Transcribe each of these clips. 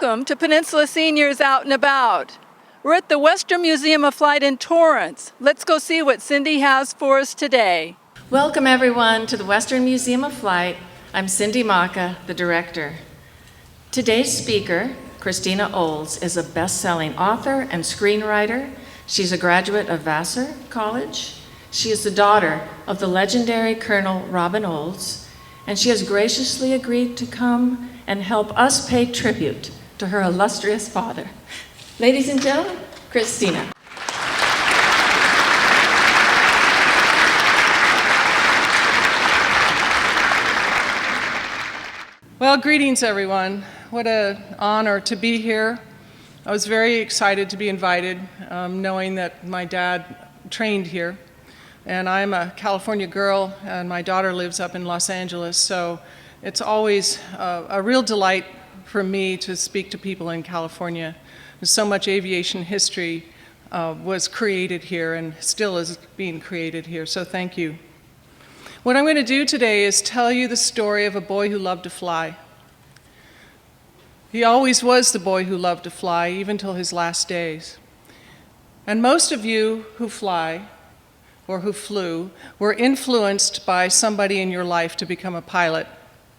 Welcome to Peninsula Seniors Out and About. We're at the Western Museum of Flight in Torrance. Let's go see what Cindy has for us today. Welcome everyone to the Western Museum of Flight. I'm Cindy Maka, the director. Today's speaker, Christina Olds, is a best-selling author and screenwriter. She's a graduate of Vassar College. She is the daughter of the legendary Colonel Robin Olds, and she has graciously agreed to come and help us pay tribute to her illustrious father. Ladies and gentlemen, Christina. Well, greetings everyone. What an honor to be here. I was very excited to be invited, knowing that my dad trained here. And I'm a California girl, and my daughter lives up in Los Angeles, so it's always a real delight for me to speak to people in California. So much aviation history was created here and still is being created here, so thank you. What I'm going to do today is tell you the story of a boy who loved to fly. He always was the boy who loved to fly, even till his last days. And most of you who fly, or who flew, were influenced by somebody in your life to become a pilot,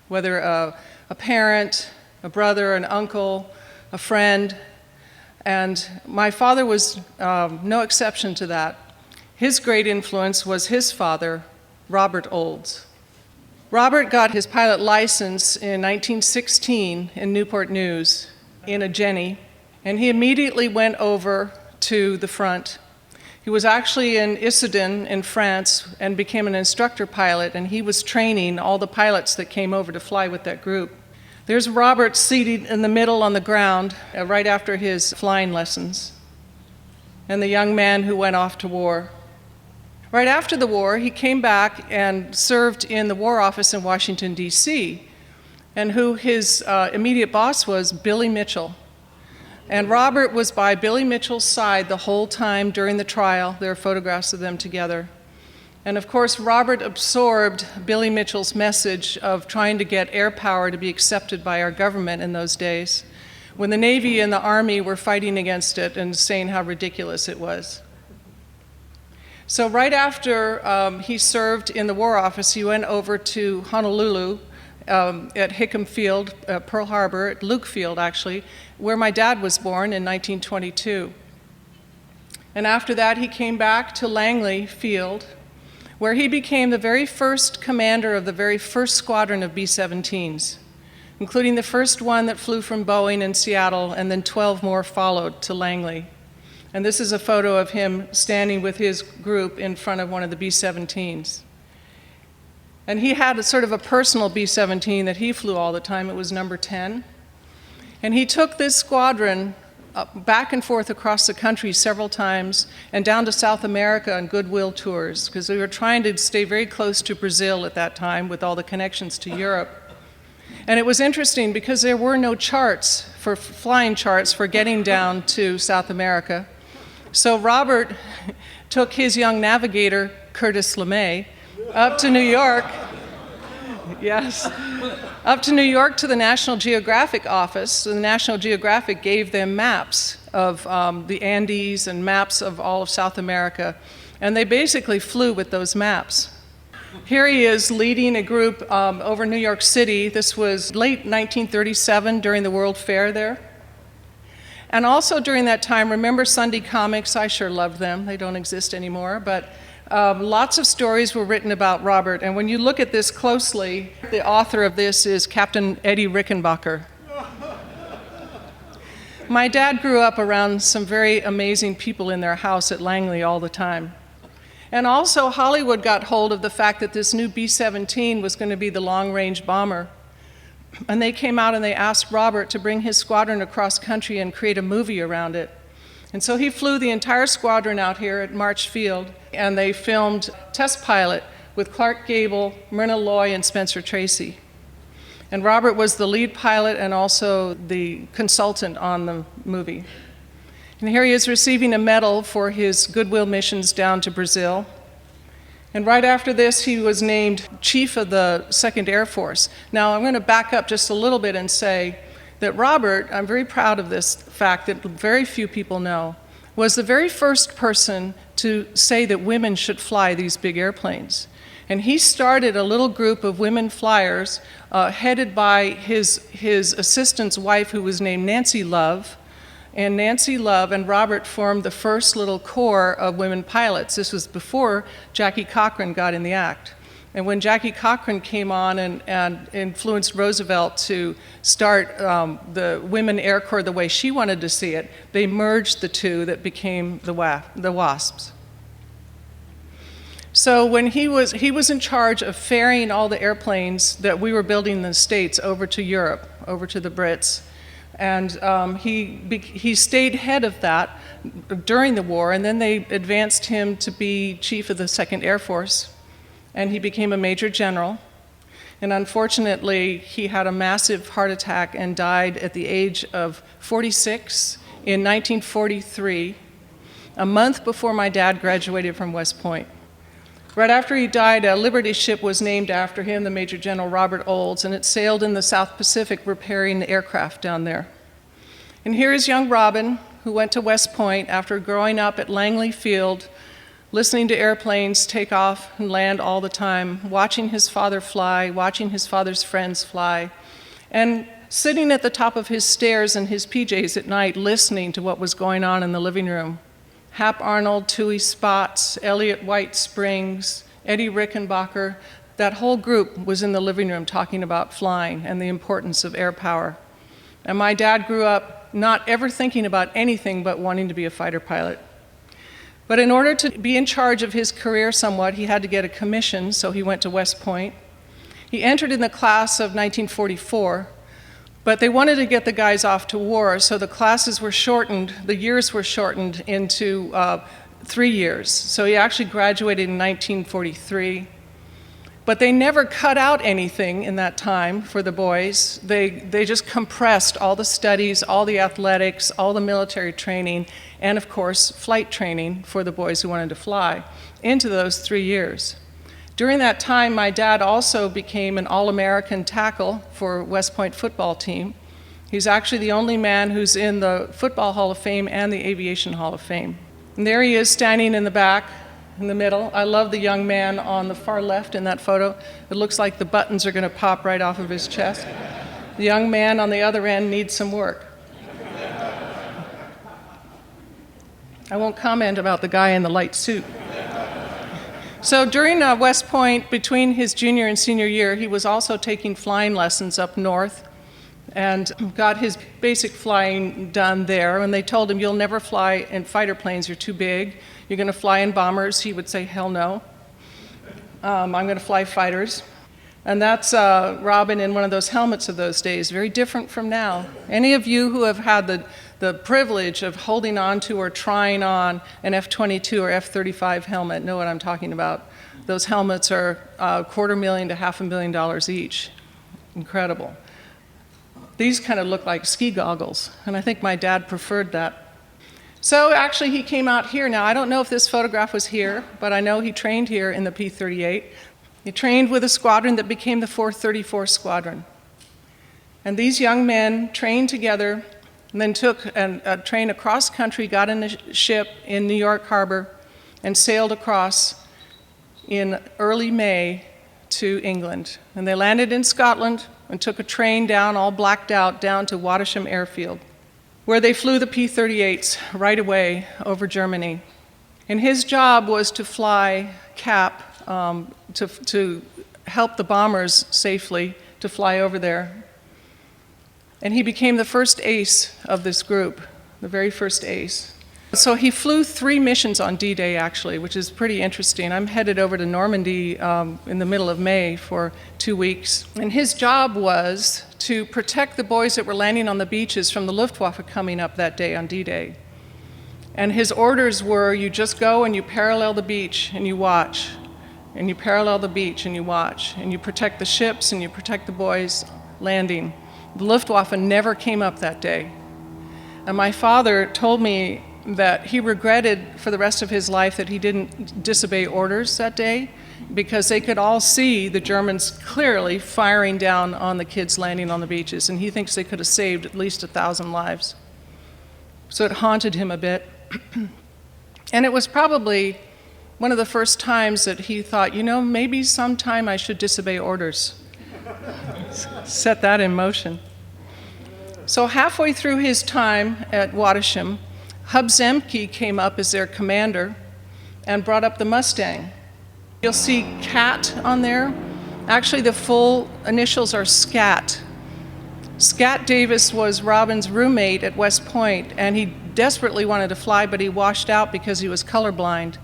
whether a parent, a brother, an uncle, a friend. And my father was no exception to that. His great influence was his father, Robert Olds. Robert got his pilot license in 1916 in Newport News in a Jenny, and he immediately went over to the front. He was actually in Issoudun in France and became an instructor pilot, and he was training all the pilots that came over to fly with that group. There's Robert seated in the middle on the ground right after his flying lessons, and the young man who went off to war. Right after the war, he came back and served in the War Office in Washington, D.C., and who his immediate boss was Billy Mitchell. And Robert was by Billy Mitchell's side the whole time during the trial. There are photographs of them together. And of course, Robert absorbed Billy Mitchell's message of trying to get air power to be accepted by our government in those days, when the Navy and the Army were fighting against it and saying how ridiculous it was. So right after he served in the War Office, he went over to Honolulu at Hickam Field, Pearl Harbor, at Luke Field actually, where my dad was born in 1922. And after that, he came back to Langley Field, where he became the very first commander of the very first squadron of B-17s, including the first one that flew from Boeing in Seattle, and then 12 more followed to Langley. And this is a photo of him standing with his group in front of one of the B-17s. And he had a sort of a personal B-17 that he flew all the time. It was number 10. And he took this squadron back and forth across the country several times and down to South America on goodwill tours, because we were trying to stay very close to Brazil at that time with all the connections to Europe. And it was interesting because there were no charts, flying charts for getting down to South America. So Robert took his young navigator, Curtis LeMay, up to New York. Yes, up to New York to the National Geographic office. So the National Geographic gave them maps of the Andes and maps of all of South America, and they basically flew with those maps. Here he is leading a group over New York City. This was late 1937 during the World Fair there. And also during that time, remember Sunday comics? I sure loved them. They don't exist anymore, but lots of stories were written about Robert, and when you look at this closely, the author of this is Captain Eddie Rickenbacker. My dad grew up around some very amazing people in their house at Langley all the time. And also Hollywood got hold of the fact that this new B-17 was going to be the long-range bomber. And they came out and they asked Robert to bring his squadron across country and create a movie around it. And so he flew the entire squadron out here at March Field, and they filmed Test Pilot with Clark Gable, Myrna Loy, and Spencer Tracy. And Robert was the lead pilot and also the consultant on the movie. And here he is receiving a medal for his goodwill missions down to Brazil. And right after this, he was named Chief of the 2nd Air Force. Now, I'm going to back up just a little bit and say that Robert, I'm very proud of this fact that very few people know, was the very first person to say that women should fly these big airplanes. And he started a little group of women flyers headed by his assistant's wife, who was named Nancy Love. And Nancy Love and Robert formed the first little corps of women pilots. This was before Jackie Cochran got in the act. And when Jackie Cochran came on and influenced Roosevelt to start the Women Air Corps the way she wanted to see it, they merged the two that became the WASPs. So when he was in charge of ferrying all the airplanes that we were building in the States over to Europe, over to the Brits. And he stayed head of that during the war, and then they advanced him to be chief of the 2nd Air Force. And he became a major general. And unfortunately, he had a massive heart attack and died at the age of 46 in 1943, a month before my dad graduated from West Point. Right after he died, a Liberty ship was named after him, the Major General Robert Olds, and it sailed in the South Pacific repairing the aircraft down there. And here is young Robin, who went to West Point after growing up at Langley Field, listening to airplanes take off and land all the time, watching his father fly, watching his father's friends fly, and sitting at the top of his stairs in his PJs at night listening to what was going on in the living room. Hap Arnold, Tui Spots, Elliot White Springs, Eddie Rickenbacker, that whole group was in the living room talking about flying and the importance of air power. And my dad grew up not ever thinking about anything but wanting to be a fighter pilot. But in order to be in charge of his career somewhat, he had to get a commission, so he went to West Point. He entered in the class of 1944, but they wanted to get the guys off to war, so the classes were shortened, the years were shortened into 3 years. So he actually graduated in 1943. But they never cut out anything in that time for the boys. They just compressed all the studies, all the athletics, all the military training, and of course, flight training for the boys who wanted to fly into those 3 years. During that time, my dad also became an All-American tackle for West Point football team. He's actually the only man who's in the Football Hall of Fame and the Aviation Hall of Fame. And there he is standing in the back, in the middle. I love the young man on the far left in that photo. It looks like the buttons are going to pop right off of his chest. The young man on the other end needs some work. I won't comment about the guy in the light suit. So during West Point, between his junior and senior year, he was also taking flying lessons up north and got his basic flying done there. And they told him, "You'll never fly in fighter planes, you're too big. You're going to fly in bombers." He would say, "Hell no. I'm going to fly fighters." And that's Robin in one of those helmets of those days, very different from now. Any of you who have had the privilege of holding on to or trying on an F-22 or F-35 helmet know what I'm talking about. Those helmets are $250,000 to $500,000 each. Incredible. These kind of look like ski goggles, and I think my dad preferred that. So actually he came out here. Now I don't know if this photograph was here, but I know he trained here in the P-38. He trained with a squadron that became the 434 Squadron. And these young men trained together and then took a train across country, got in a ship in New York Harbor, and sailed across in early May to England. And they landed in Scotland and took a train down, all blacked out, down to Wattisham Airfield, where they flew the P-38s right away over Germany. And his job was to fly CAP, to help the bombers safely to fly over there. And he became the first ace of this group, the very first ace. So he flew 3 missions on D-Day, actually, which is pretty interesting. I'm headed over to Normandy in the middle of May for 2 weeks. And his job was to protect the boys that were landing on the beaches from the Luftwaffe coming up that day on D-Day. And his orders were, you just go and you parallel the beach and you watch. And you parallel the beach and you watch. And you protect the ships and you protect the boys landing. The Luftwaffe never came up that day. And my father told me that he regretted for the rest of his life that he didn't disobey orders that day, because they could all see the Germans clearly firing down on the kids landing on the beaches, and he thinks they could have saved at least 1,000 lives. So it haunted him a bit. And it was probably one of the first times that he thought, maybe sometime I should disobey orders. Set that in motion. So halfway through his time at Waldesham, Hub Zemke came up as their commander and brought up the Mustang. You'll see Cat on there. Actually, the full initials are Scat. Scat Davis was Robin's roommate at West Point, and he desperately wanted to fly, but he washed out because he was colorblind,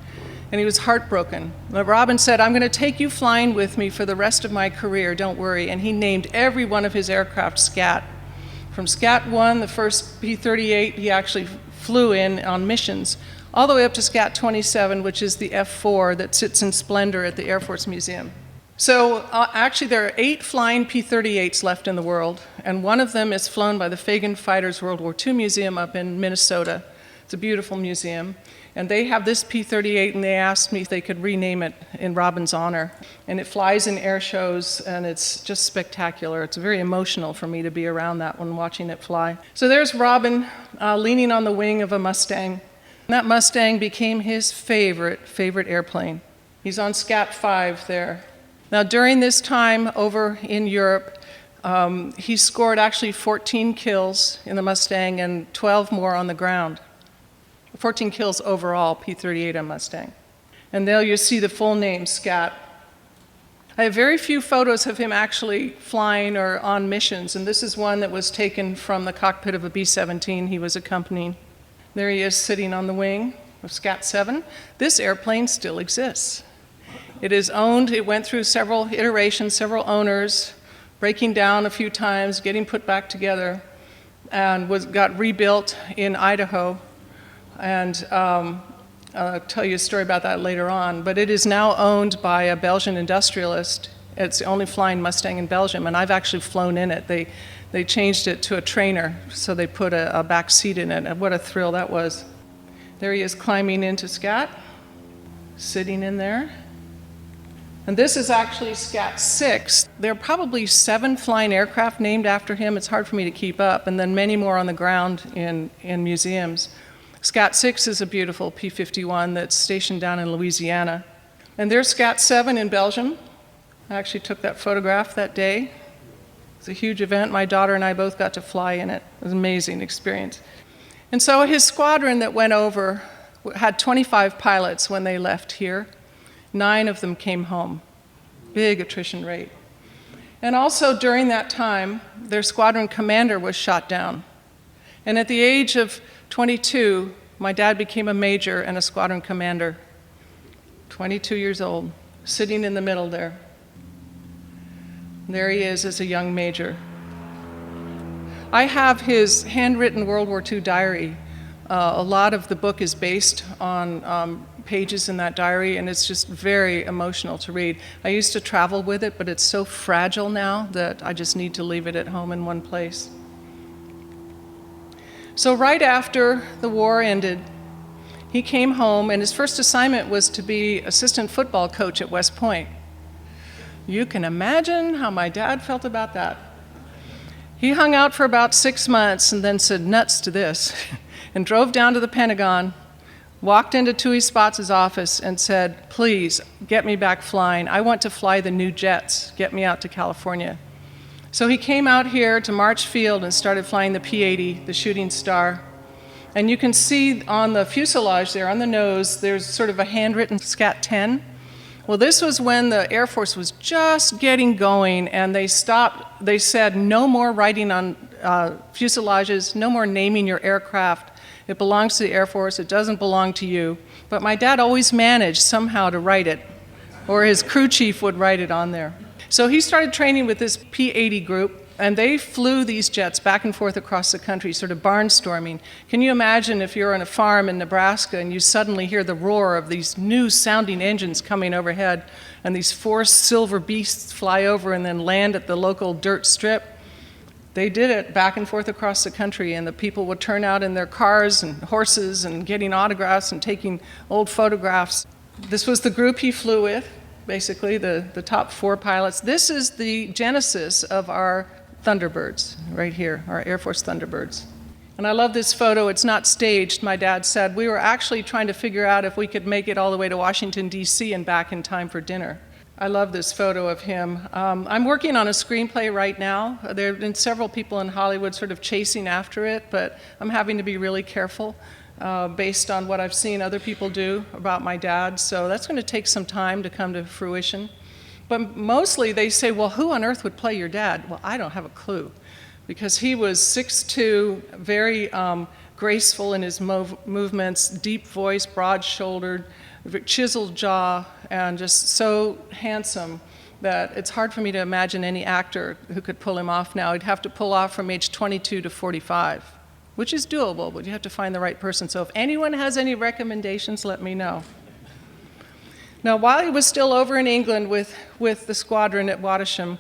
and he was heartbroken. But Robin said, I'm going to take you flying with me for the rest of my career, don't worry. And he named every one of his aircraft Scat. From Scat 1, the first P-38, he actually flew in on missions, all the way up to Scat 27, which is the F-4 that sits in splendor at the Air Force Museum. So actually there are 8 flying P-38s left in the world, and one of them is flown by the Fagan Fighters World War II Museum up in Minnesota. It's a beautiful museum. And they have this P-38, and they asked me if they could rename it in Robin's honor. And it flies in air shows, and it's just spectacular. It's very emotional for me to be around that one, watching it fly. So there's Robin leaning on the wing of a Mustang. And that Mustang became his favorite airplane. He's on Scat 5 there. Now, during this time over in Europe, he scored actually 14 kills in the Mustang and 12 more on the ground. 14 kills overall, P-38 on Mustang. And there you see the full name, Scat. I have very few photos of him actually flying or on missions, and this is one that was taken from the cockpit of a B-17 he was accompanying. There he is sitting on the wing of Scat 7. This airplane still exists. It is owned, it went through several iterations, several owners, breaking down a few times, getting put back together, and got rebuilt in Idaho. And I'll tell you a story about that later on. But it is now owned by a Belgian industrialist. It's the only flying Mustang in Belgium, and I've actually flown in it. They changed it to a trainer, so they put a back seat in it, and what a thrill that was. There he is climbing into Scat, sitting in there. And this is actually Scat 6. There are probably 7 flying aircraft named after him. It's hard for me to keep up, and then many more on the ground in museums. Scat 6 is a beautiful P-51 that's stationed down in Louisiana. And there's Scat 7 in Belgium. I actually took that photograph that day. It's a huge event. My daughter and I both got to fly in it. It was an amazing experience. And so his squadron that went over had 25 pilots when they left here. 9 of them came home. Big attrition rate. And also during that time, their squadron commander was shot down. And at the age of 22, my dad became a major and a squadron commander. 22 years old, sitting in the middle there. There he is as a young major. I have his handwritten World War II diary. A lot of the book is based on pages in that diary, and it's just very emotional to read. I used to travel with it, but it's so fragile now that I just need to leave it at home in one place. So right after the war ended, he came home, and his first assignment was to be assistant football coach at West Point. You can imagine how my dad felt about that. He hung out for about 6 months and then said nuts to this and drove down to the Pentagon, walked into Toohey Spots' office and said, please, get me back flying. I want to fly the new jets. Get me out to California. So he came out here to March Field and started flying the P-80, the Shooting Star. And you can see on the fuselage there, on the nose, there's sort of a handwritten Scat 10. Well, this was when the Air Force was just getting going, and they stopped. They said, no more writing on fuselages, no more naming your aircraft. It belongs to the Air Force. It doesn't belong to you. But my dad always managed somehow to write it, or his crew chief would write it on there. So he started training with this P-80 group, and they flew these jets back and forth across the country, sort of barnstorming. Can you imagine if you're on a farm in Nebraska and you suddenly hear the roar of these new sounding engines coming overhead, and these 4 silver beasts fly over and then land at the local dirt strip? They did it back and forth across the country, and the people would turn out in their cars and horses and getting autographs and taking old photographs. This was the group he flew with, basically, the top 4 pilots. This is the genesis of our Thunderbirds, right here, our Air Force Thunderbirds. And I love this photo. It's not staged, my dad said. We were actually trying to figure out if we could make it all the way to Washington, D.C. and back in time for dinner. I love this photo of him. I'm working on a screenplay right now. There have been several people in Hollywood sort of chasing after it, but I'm having to be really careful based on what I've seen other people do about my dad. So that's going to take some time to come to fruition. But mostly they say, well, who on earth would play your dad? Well, I don't have a clue, because he was 6'2", very graceful in his movements, deep voice, broad-shouldered, chiseled jaw, and just so handsome that it's hard for me to imagine any actor who could pull him off now. He'd have to pull off from age 22 to 45, which is doable, but you have to find the right person. So if anyone has any recommendations, let me know. Now, while he was still over in England with the squadron at Wattisham,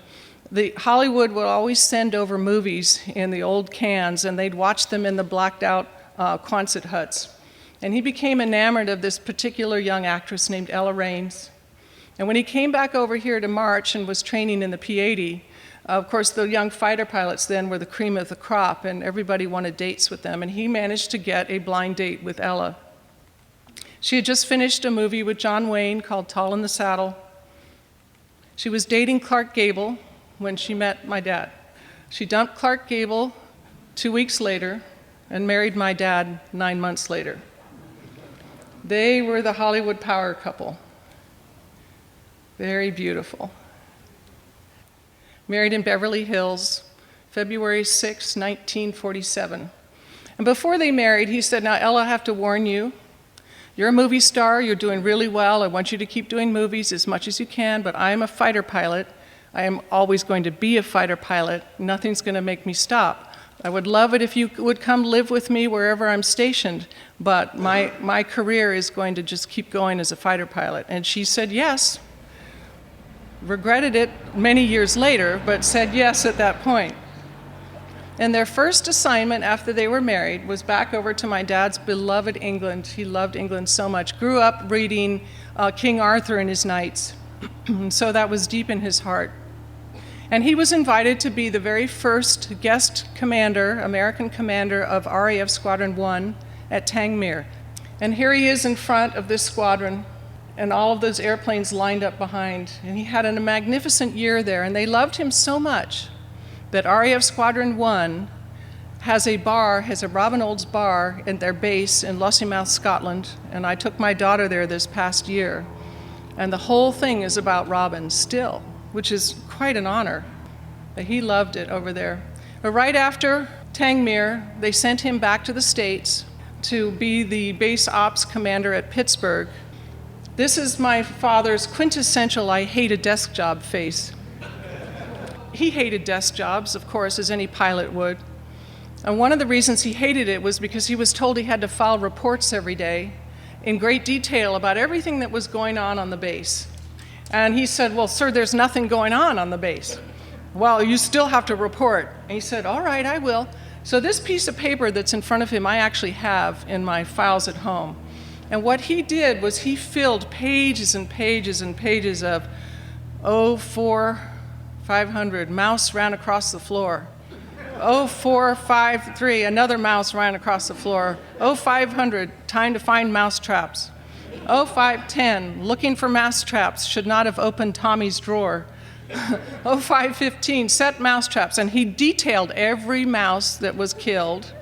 Hollywood would always send over movies in the old cans, and they'd watch them in the blacked-out Quonset huts. And he became enamored of this particular young actress named Ella Raines. And when he came back over here to March and was training in the P-80, of course, the young fighter pilots then were the cream of the crop, and everybody wanted dates with them. And he managed to get a blind date with Ella. She had just finished a movie with John Wayne called Tall in the Saddle. She was dating Clark Gable when she met my dad. She dumped Clark Gable 2 weeks later and married my dad 9 months later. They were the Hollywood power couple. Very beautiful. Married in Beverly Hills, February 6, 1947. And before they married, he said, now, Ella, I have to warn you, you're a movie star, you're doing really well, I want you to keep doing movies as much as you can, but I am a fighter pilot. I am always going to be a fighter pilot. Nothing's going to make me stop. I would love it if you would come live with me wherever I'm stationed, but my career is going to just keep going as a fighter pilot. And she said yes, regretted it many years later, but said yes at that point. And their first assignment after they were married was back over to my dad's beloved England. He loved England so much. Grew up reading King Arthur and his knights, so that was deep in his heart. And he was invited to be the very first guest commander, American commander of RAF Squadron 1 at Tangmere. And here he is in front of this squadron, and all of those airplanes lined up behind. And he had a magnificent year there, and they loved him so much that RAF Squadron 1 has a Robin Olds bar at their base in Lossiemouth, Scotland, and I took my daughter there this past year. And the whole thing is about Robin still, which is quite an honor. But he loved it over there. But right after Tangmere, they sent him back to the States to be the base ops commander at Pittsburgh. This is my father's quintessential I hate a desk job face. He hated desk jobs, of course, as any pilot would. And one of the reasons he hated it was because he was told he had to file reports every day in great detail about everything that was going on the base. And he said, well, sir, there's nothing going on the base. Well, you still have to report. And he said, all right, I will. So this piece of paper that's in front of him, I actually have in my files at home. And what he did was he filled pages and pages and pages of 04500, mouse ran across the floor. 0453, another mouse ran across the floor. 0500, time to find mouse traps. 0510, looking for mouse traps, should not have opened Tommy's drawer. 0515, set mouse traps. And he detailed every mouse that was killed,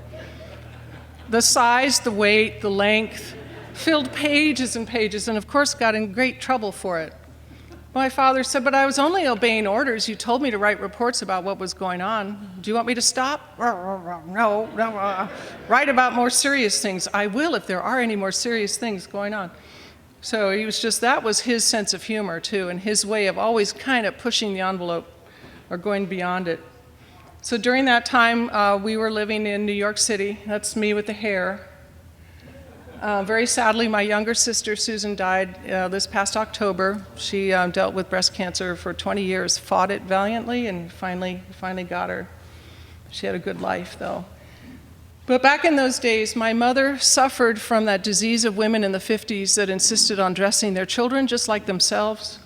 the size, the weight, the length, filled pages and pages, and of course got in great trouble for it. My father said, but I was only obeying orders. You told me to write reports about what was going on. Do you want me to stop? No. Write about more serious things. I will if there are any more serious things going on. So he was that was his sense of humor too, and his way of always kind of pushing the envelope or going beyond it. So during that time, we were living in New York City. That's me with the hair. Very sadly, my younger sister, Susan, died this past October. She dealt with breast cancer for 20 years, fought it valiantly, and finally got her. She had a good life, though. But back in those days, my mother suffered from that disease of women in the 50s that insisted on dressing their children just like themselves.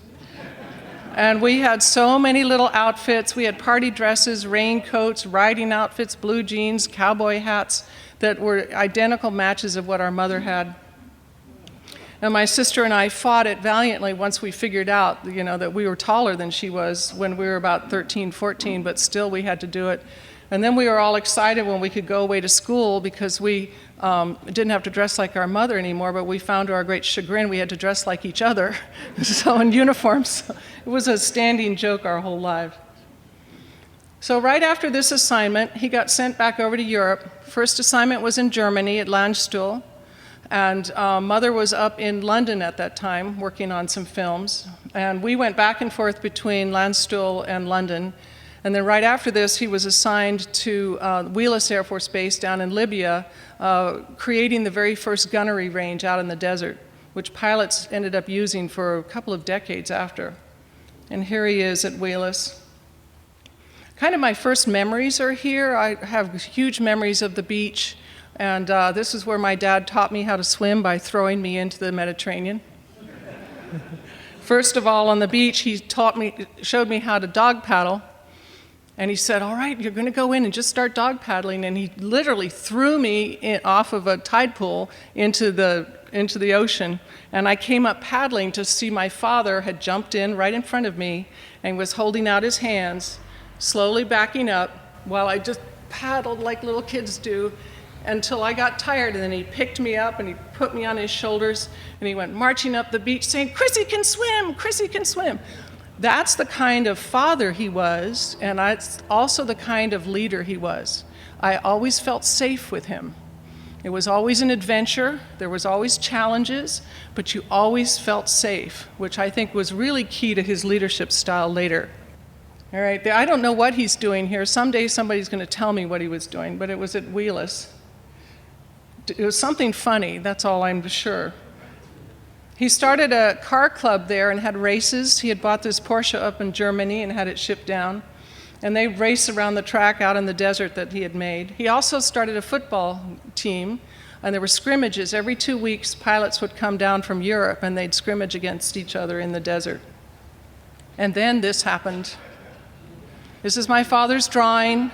And we had so many little outfits. We had party dresses, raincoats, riding outfits, blue jeans, cowboy hats that were identical matches of what our mother had. And my sister and I fought it valiantly once we figured out, that we were taller than she was when we were about 13, 14, but still we had to do it. And then we were all excited when we could go away to school because we didn't have to dress like our mother anymore, but we found to our great chagrin we had to dress like each other, so in uniforms. It was a standing joke our whole lives. So right after this assignment, he got sent back over to Europe. First assignment was in Germany at Landstuhl, and Mother was up in London at that time working on some films. And we went back and forth between Landstuhl and London. And then right after this, he was assigned to Wheelis Air Force Base down in Libya, creating the very first gunnery range out in the desert, which pilots ended up using for a couple of decades after. And here he is at Wheelis. Kind of my first memories are here. I have huge memories of the beach, and this is where my dad taught me how to swim by throwing me into the Mediterranean. First of all, on the beach, he showed me how to dog paddle. And he said, all right, you're going to go in and just start dog paddling. And he literally threw me off of a tide pool into the ocean. And I came up paddling to see my father had jumped in right in front of me and was holding out his hands, slowly backing up while I just paddled like little kids do until I got tired. And then he picked me up and he put me on his shoulders and he went marching up the beach saying, Chrissy can swim, Chrissy can swim. That's the kind of father he was, and that's also the kind of leader he was. I always felt safe with him. It was always an adventure, there was always challenges, but you always felt safe, which I think was really key to his leadership style later. All right, I don't know what he's doing here. Someday somebody's going to tell me what he was doing, but it was at Wheelis. It was something funny, that's all I'm sure. He started a car club there and had races. He had bought this Porsche up in Germany and had it shipped down. And they raced around the track out in the desert that he had made. He also started a football team, and there were scrimmages. Every 2 weeks, pilots would come down from Europe, and they'd scrimmage against each other in the desert. And then this happened. This is my father's drawing,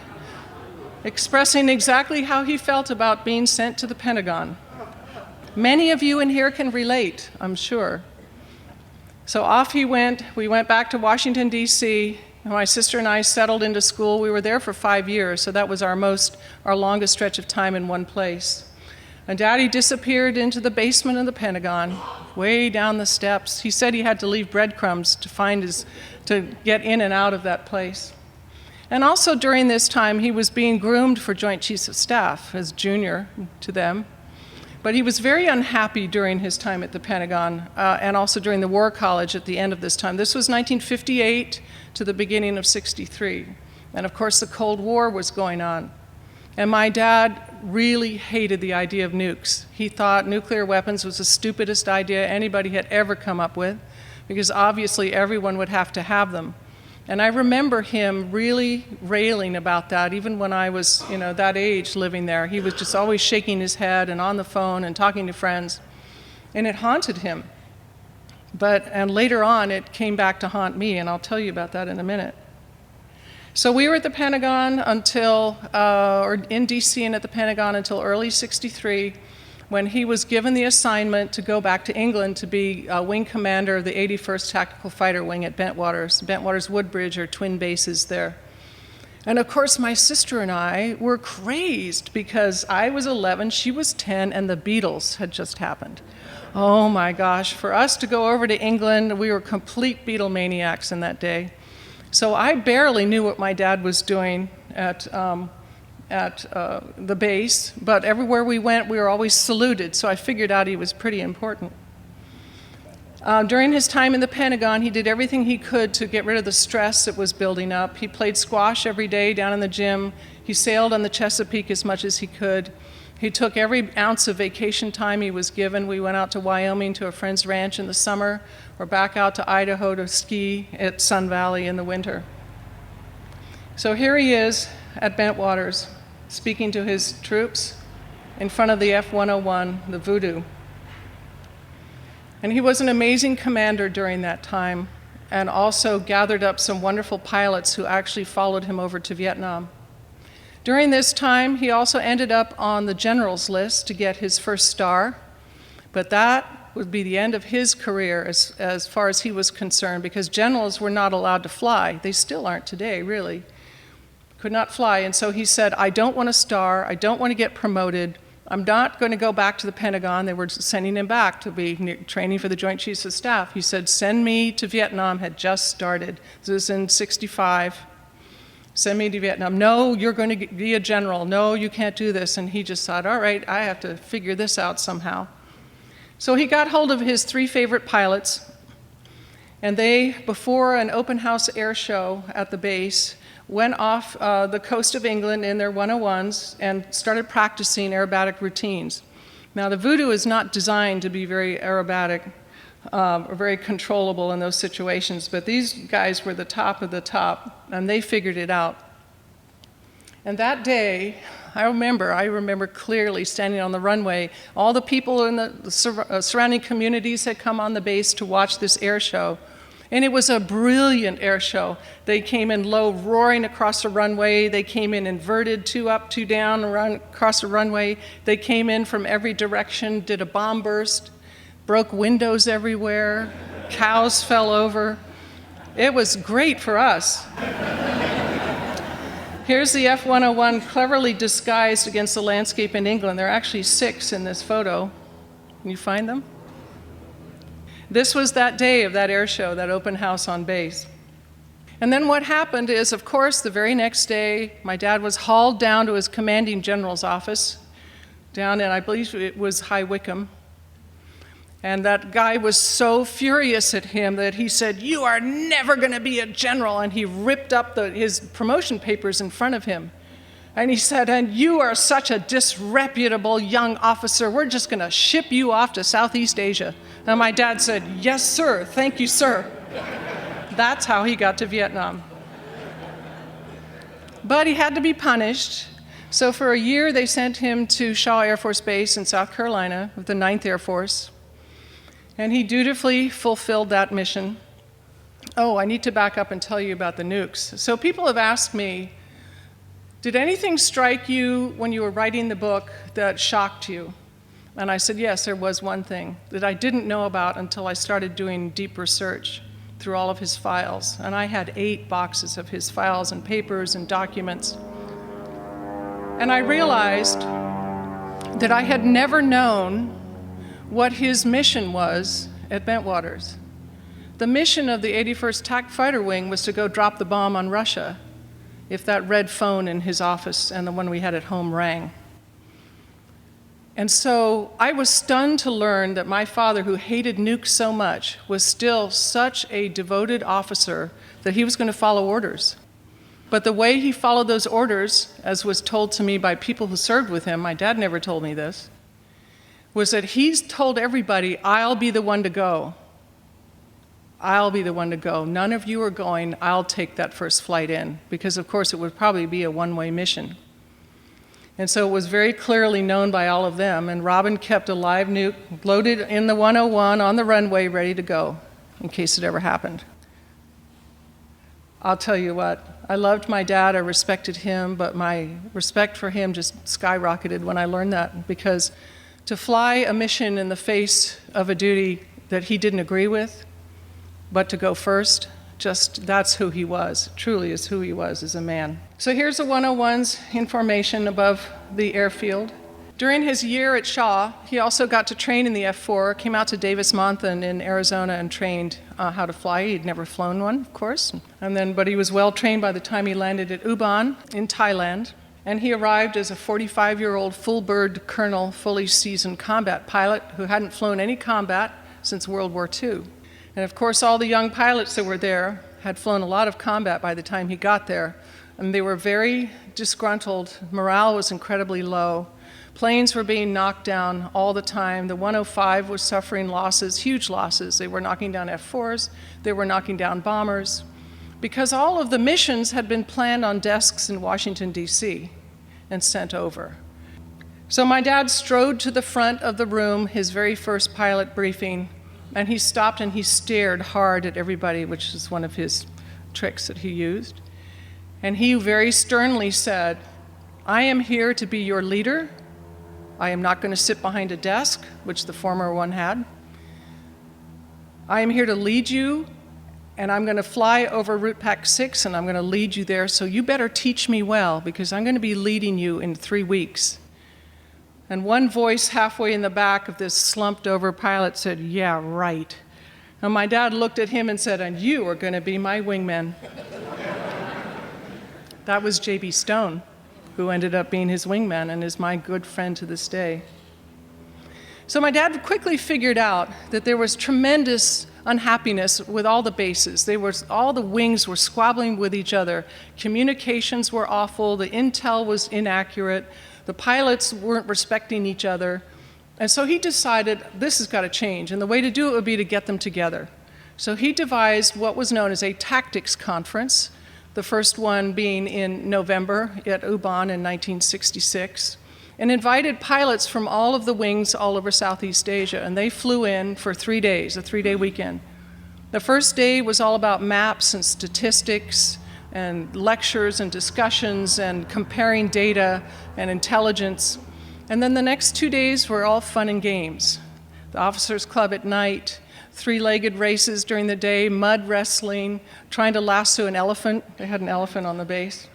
expressing exactly how he felt about being sent to the Pentagon. Many of you in here can relate, I'm sure. So off he went. We went back to Washington, D.C. My sister and I settled into school. We were there for 5 years, so that was our longest stretch of time in one place. And Daddy disappeared into the basement of the Pentagon, way down the steps. He said he had to leave breadcrumbs to get in and out of that place. And also during this time, he was being groomed for Joint Chiefs of Staff as junior to them. But he was very unhappy during his time at the Pentagon and also during the War College at the end of this time. This was 1958 to the beginning of 63. And of course, the Cold War was going on. And my dad really hated the idea of nukes. He thought nuclear weapons was the stupidest idea anybody had ever come up with, because obviously everyone would have to have them. And I remember him really railing about that, even when I was, that age living there. He was just always shaking his head and on the phone and talking to friends. And it haunted him. And later on, it came back to haunt me, and I'll tell you about that in a minute. So we were at the Pentagon or in D.C. and at the Pentagon until early 63, when he was given the assignment to go back to England to be wing commander of the 81st Tactical Fighter Wing at Bentwaters Woodbridge are twin bases there. And of course, my sister and I were crazed because I was 11, she was 10, and the Beatles had just happened. Oh my gosh, for us to go over to England, we were complete Beatle maniacs in that day. So I barely knew what my dad was doing at the base, but everywhere we went, we were always saluted, so I figured out he was pretty important. During his time in the Pentagon, he did everything he could to get rid of the stress that was building up. He played squash every day down in the gym. He sailed on the Chesapeake as much as he could. He took every ounce of vacation time he was given. We went out to Wyoming to a friend's ranch in the summer, or back out to Idaho to ski at Sun Valley in the winter. So here he is, at Bentwaters, speaking to his troops in front of the F-101, the Voodoo. And he was an amazing commander during that time, and also gathered up some wonderful pilots who actually followed him over to Vietnam. During this time, he also ended up on the general's list to get his first star, but that would be the end of his career as far as he was concerned, because generals were not allowed to fly. They still aren't today, really. Could not fly, and so he said, I don't want a star, I don't want to get promoted, I'm not going to go back to the Pentagon. They were sending him back to be training for the Joint Chiefs of Staff. He said, send me to Vietnam, had just started. This was in '65. Send me to Vietnam. No, you're going to be a general. No, you can't do this. And he just thought, all right, I have to figure this out somehow. So he got hold of his 3 favorite pilots, and they, before an open house air show at the base, went off the coast of England in their 101s and started practicing aerobatic routines. Now, the Voodoo is not designed to be very aerobatic or very controllable in those situations, but these guys were the top of the top, and they figured it out. And that day, I remember clearly standing on the runway. All the people in the surrounding communities had come on the base to watch this air show. And it was a brilliant air show. They came in low, roaring across the runway. They came in inverted, 2 up, 2 down, across the runway. They came in from every direction, did a bomb burst, broke windows everywhere, cows fell over. It was great for us. Here's the F-101 cleverly disguised against the landscape in England. There are actually 6 in this photo. Can you find them? This was that day of that air show, that open house on base. And then what happened is, of course, the very next day, my dad was hauled down to his commanding general's office, down in, I believe it was High Wycombe. And that guy was so furious at him that he said, you are never going to be a general. And he ripped up his promotion papers in front of him. And he said, and you are such a disreputable young officer, we're just going to ship you off to Southeast Asia. And my dad said, yes, sir, thank you, sir. That's how he got to Vietnam. But he had to be punished. So for a year, they sent him to Shaw Air Force Base in South Carolina with the 9th Air Force. And he dutifully fulfilled that mission. Oh, I need to back up and tell you about the nukes. So people have asked me, did anything strike you when you were writing the book that shocked you? And I said, yes, there was one thing that I didn't know about until I started doing deep research through all of his files. And I had 8 boxes of his files and papers and documents. And I realized that I had never known what his mission was at Bentwaters. The mission of the 81st TAC Fighter Wing was to go drop the bomb on Russia if that red phone in his office and the one we had at home rang. And so I was stunned to learn that my father, who hated nukes so much, was still such a devoted officer that he was going to follow orders. But the way he followed those orders, as was told to me by people who served with him, my dad never told me this, was that he's told everybody, I'll be the one to go. I'll be the one to go. None of you are going. I'll take that first flight in. Because, of course, it would probably be a one-way mission. And so it was very clearly known by all of them. And Robin kept a live nuke loaded in the 101 on the runway, ready to go, in case it ever happened. I'll tell you what, I loved my dad, I respected him, but my respect for him just skyrocketed when I learned that. Because to fly a mission in the face of a duty that he didn't agree with, but to go first, just that's who he was, truly is who he was as a man. So here's the 101's information above the airfield. During his year at Shaw, he also got to train in the F-4, came out to Davis-Monthan in Arizona and trained how to fly. He'd never flown one, of course. But he was well trained by the time he landed at Ubon in Thailand. And he arrived as a 45-year-old full-bird colonel, fully seasoned combat pilot who hadn't flown any combat since World War II. And of course, all the young pilots that were there had flown a lot of combat by the time he got there. And they were very disgruntled. Morale was incredibly low. Planes were being knocked down all the time. The 105 was suffering losses, huge losses. They were knocking down F-4s. They were knocking down bombers. because all of the missions had been planned on desks in Washington, D.C. and sent over. So my dad strode to the front of the room, his very first pilot briefing, and he stopped and he stared hard at everybody, which is one of his tricks that he used. And he very sternly said, "I am here to be your leader. I am not going to sit behind a desk," which the former one had. "I am here to lead you, and I'm going to fly over Route Pack 6, and I'm going to lead you there, so you better teach me well, because I'm going to be leading you in 3 weeks." And one voice halfway in the back of this slumped over pilot said, "Yeah, right." And my dad looked at him and said, "And you are going to be my wingman." That was J.B. Stone, who ended up being his wingman and is my good friend to this day. So my dad quickly figured out that there was tremendous unhappiness with all the bases. All the wings were squabbling with each other. Communications were awful. The intel was inaccurate. The pilots weren't respecting each other. And so he decided this has got to change, and the way to do it would be to get them together. So he devised what was known as a tactics conference, the first one being in November at Ubon in 1966, and invited pilots from all of the wings all over Southeast Asia, and they flew in for 3 days, a 3-day weekend. The first day was all about maps and statistics and lectures and discussions and comparing data and intelligence. And then the next 2 days were all fun and games. The officers' club at night, 3-legged races during the day, mud wrestling, trying to lasso an elephant. They had an elephant on the base.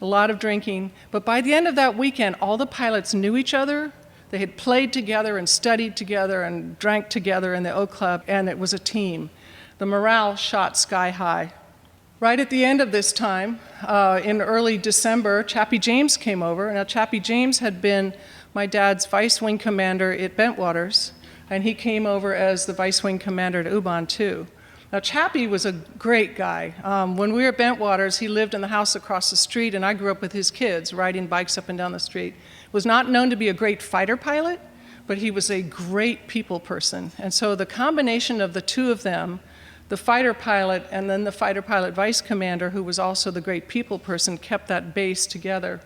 A lot of drinking. But by the end of that weekend, all the pilots knew each other. They had played together and studied together and drank together in the O Club, and it was a team. The morale shot sky high. Right at the end of this time, in early December, Chappie James came over. Now, Chappie James had been my dad's vice wing commander at Bentwaters, and he came over as the vice wing commander at Ubon, too. Now, Chappie was a great guy. When we were at Bentwaters, he lived in the house across the street, and I grew up with his kids, riding bikes up and down the street. Was not known to be a great fighter pilot, but he was a great people person. And so the combination of the two of them, the fighter pilot and then the fighter pilot vice commander, who was also the great people person, kept that base together.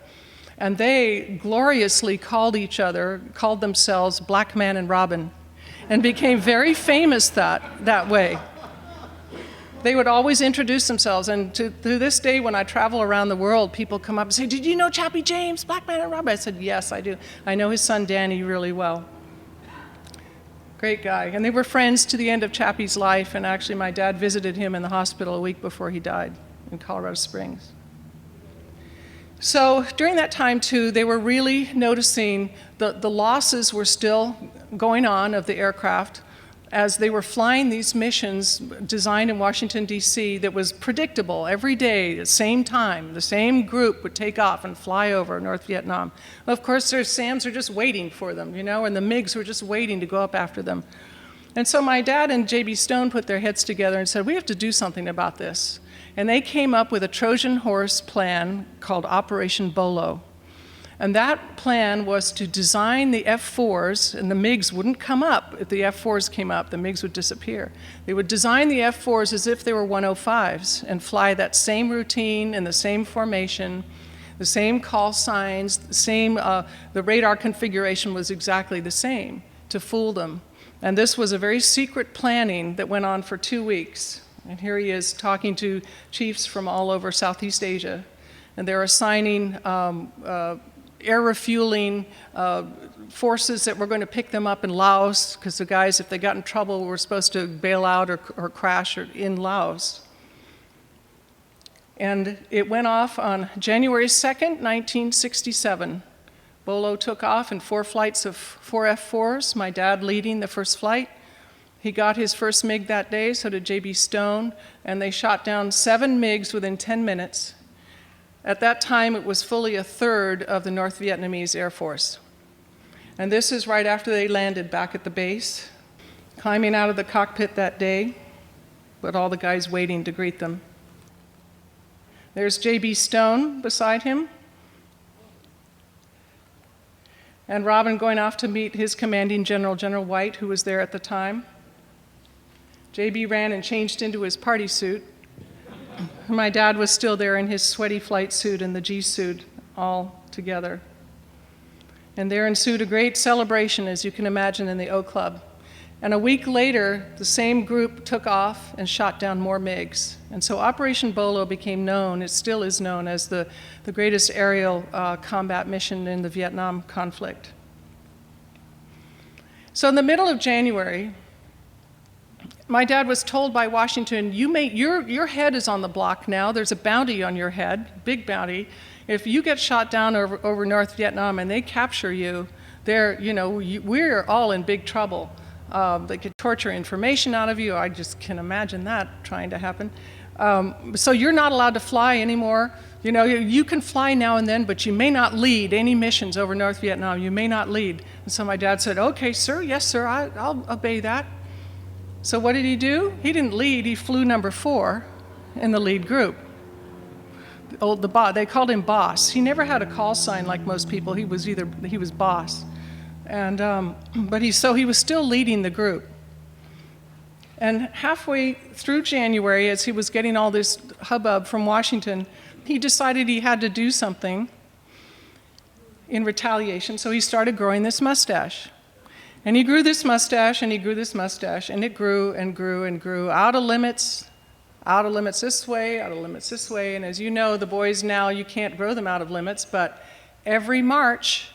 And they gloriously called themselves Black Man and Robin, and became very famous that way. They would always introduce themselves, and to this day, when I travel around the world, people come up and say, "Did you know Chappie James, Black Man and Robin?" I said, "Yes, I do. I know his son Danny really well." Great guy. And they were friends to the end of Chappie's life, and actually my dad visited him in the hospital a week before he died in Colorado Springs. So during that time, too, they were really noticing the losses were still going on of the aircraft as they were flying these missions designed in Washington, D.C. that was predictable every day, the same time. The same group would take off and fly over North Vietnam. Of course, their SAMs are just waiting for them, and the MiGs were just waiting to go up after them. And so my dad and J.B. Stone put their heads together and said, "We have to do something about this." And they came up with a Trojan horse plan called Operation Bolo. And that plan was to design the F-4s, and the MiGs wouldn't come up. If the F-4s came up, the MiGs would disappear. They would design the F-4s as if they were 105s and fly that same routine in the same formation, the same call signs, the radar configuration was exactly the same to fool them. And this was a very secret planning that went on for 2 weeks. And here he is talking to chiefs from all over Southeast Asia. And they're assigning air refueling forces that were going to pick them up in Laos, because the guys, if they got in trouble, were supposed to bail out or crash in Laos. And it went off on January 2nd, 1967. Bolo took off in 4 flights of 4 F-4s, my dad leading the first flight. He got his first MiG that day, so did J.B. Stone, and they shot down 7 MiGs within 10 minutes. At that time, it was fully a third of the North Vietnamese Air Force. And this is right after they landed back at the base, climbing out of the cockpit that day, with all the guys waiting to greet them. There's J.B. Stone beside him, and Robin going off to meet his commanding general, General White, who was there at the time. J.B. ran and changed into his party suit. my dad was still there in his sweaty flight suit and the G suit all together. And there ensued a great celebration, as you can imagine, in the O Club. And a week later, the same group took off and shot down more MiGs. And so Operation Bolo became known, it still is known, as the greatest aerial combat mission in the Vietnam conflict. So in the middle of January, my dad was told by Washington, your head is on the block now. There's a bounty on your head, big bounty. If you get shot down over North Vietnam and they capture you, we're all in big trouble. They could torture information out of you. I just can imagine that trying to happen. So you're not allowed to fly anymore. You can fly now and then, but you may not lead any missions over North Vietnam. You may not lead. And so my dad said, okay, sir, yes, sir, I'll obey that. So what did he do? He didn't lead. He flew number 4 in the lead group. They called him boss. He never had a call sign like most people. He was boss. And he was still leading the group. And halfway through January, as he was getting all this hubbub from Washington, he decided he had to do something in retaliation. So he started growing this mustache. And he grew this mustache, and he grew this mustache, and it grew and grew and grew, out of limits this way, out of limits this way. And as you know, the boys now, you can't grow them out of limits, but every March,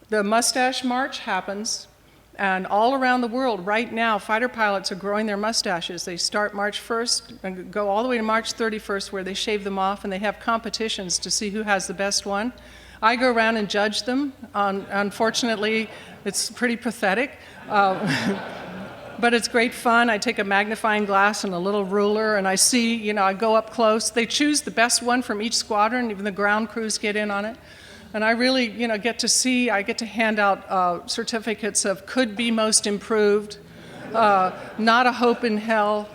the Mustache March happens, and all around the world right now, fighter pilots are growing their mustaches. They start March 1st and go all the way to March 31st, where they shave them off, and they have competitions to see who has the best one. I go around and judge them. Unfortunately, it's pretty pathetic, but it's great fun. I take a magnifying glass and a little ruler, and I see, I go up close. They choose the best one from each squadron. Even the ground crews get in on it. And I really, get to hand out certificates of could be most improved, not a hope in hell,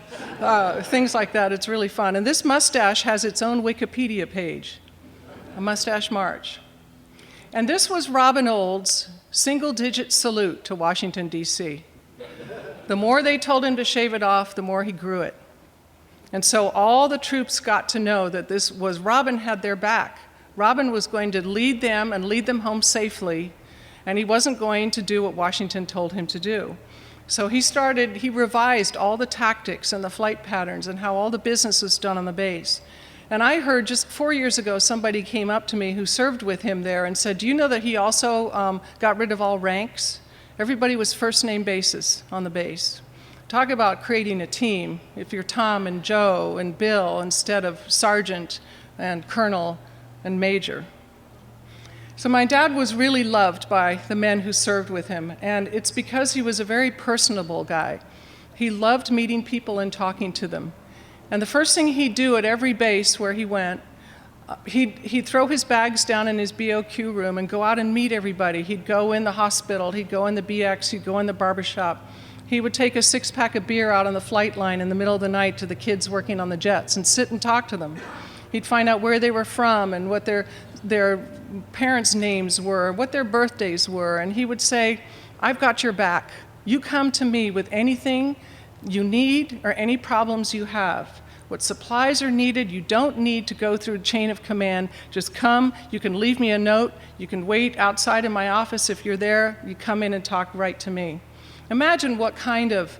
things like that. It's really fun. And this mustache has its own Wikipedia page, a Mustache March. And this was Robin Old's single-digit salute to Washington, D.C. The more they told him to shave it off, the more he grew it. And so all the troops got to know that Robin had their back. Robin was going to lead them and lead them home safely, and he wasn't going to do what Washington told him to do. So he revised all the tactics and the flight patterns and how all the business was done on the base. And I heard just 4 years ago, somebody came up to me who served with him there and said, do you know that he also got rid of all ranks? Everybody was first name basis on the base. Talk about creating a team. If you're Tom and Joe and Bill instead of sergeant and colonel and major. So my dad was really loved by the men who served with him, and it's because he was a very personable guy. He loved meeting people and talking to them. And the first thing he'd do at every base where he went, he'd throw his bags down in his BOQ room and go out and meet everybody. He'd go in the hospital, he'd go in the BX, he'd go in the barbershop. He would take a 6-pack of beer out on the flight line in the middle of the night to the kids working on the jets and sit and talk to them. He'd find out where they were from and what their parents' names were, what their birthdays were, and he would say, I've got your back. You come to me with anything you need or any problems you have. What supplies are needed, you don't need to go through a chain of command. Just come, you can leave me a note, you can wait outside in my office if you're there, you come in and talk right to me. Imagine what kind of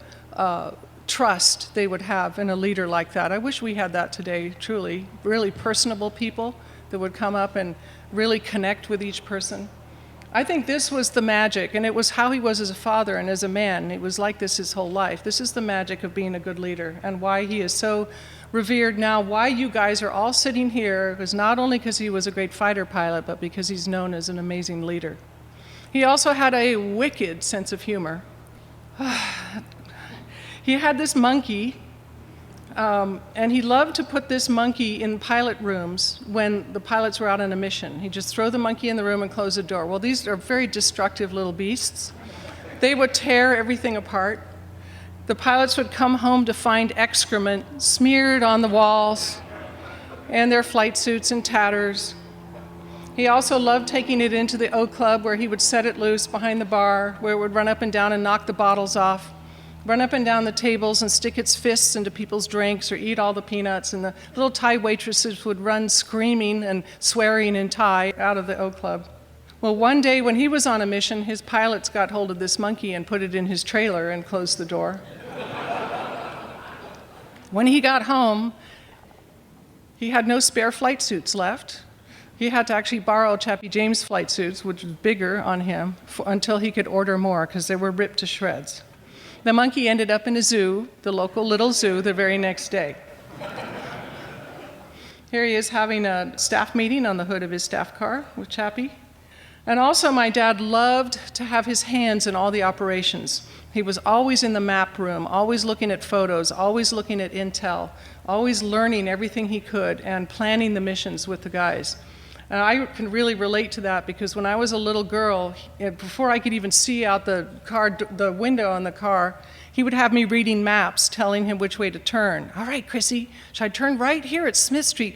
trust they would have in a leader like that. I wish we had that today, truly. Really personable people that would come up and really connect with each person. I think this was the magic, and it was how he was as a father and as a man. It was like this his whole life. This is the magic of being a good leader, and why he is so revered now. Why you guys are all sitting here is not only because he was a great fighter pilot, but because he's known as an amazing leader. He also had a wicked sense of humor. He had this monkey, and he loved to put this monkey in pilot rooms when the pilots were out on a mission. He'd just throw the monkey in the room and close the door. Well, these are very destructive little beasts. They would tear everything apart. The pilots would come home to find excrement smeared on the walls and their flight suits in tatters. He also loved taking it into the O Club, where he would set it loose behind the bar, where it would run up and down and knock the bottles off. run up and down the tables and stick its fists into people's drinks or eat all the peanuts. And the little Thai waitresses would run screaming and swearing in Thai out of the O Club. Well, one day when he was on a mission, his pilots got hold of this monkey and put it in his trailer and closed the door. When he got home, he had no spare flight suits left. He had to actually borrow Chappie James flight suits, which was bigger on him, until he could order more because they were ripped to shreds. The monkey ended up in a zoo, the local little zoo, the very next day. Here he is having a staff meeting on the hood of his staff car with Chappie. And also my dad loved to have his hands in all the operations. He was always in the map room, always looking at photos, always looking at intel, always learning everything he could and planning the missions with the guys. And I can really relate to that because when I was a little girl, before I could even see out the window on the car, he would have me reading maps, telling him which way to turn. All right, Chrissy, should I turn right here at Smith Street?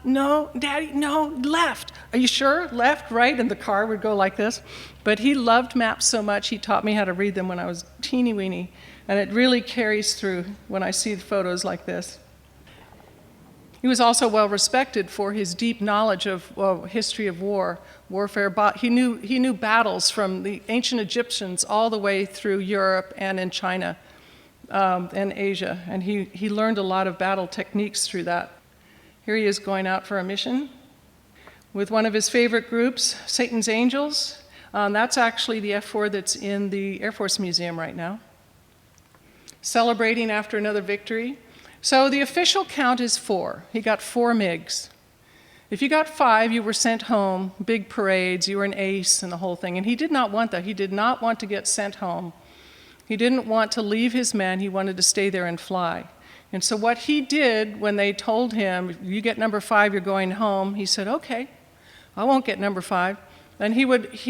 No, Daddy, no, left. Are you sure? Left, right? And the car would go like this. But he loved maps so much, he taught me how to read them when I was teeny weeny. And it really carries through when I see the photos like this. He was also well respected for his deep knowledge of history of warfare. He knew battles from the ancient Egyptians all the way through Europe and in China and Asia. And he learned a lot of battle techniques through that. Here he is going out for a mission with one of his favorite groups, Satan's Angels. That's actually the F-4 that's in the Air Force Museum right now, celebrating after another victory. So the official count is 4. He got 4 MiGs. If you got 5, you were sent home, big parades, you were an ace and the whole thing. And he did not want that. He did not want to get sent home. He didn't want to leave his men. He wanted to stay there and fly. And so what he did when they told him, you get number 5, you're going home, he said, okay, I won't get number 5. And he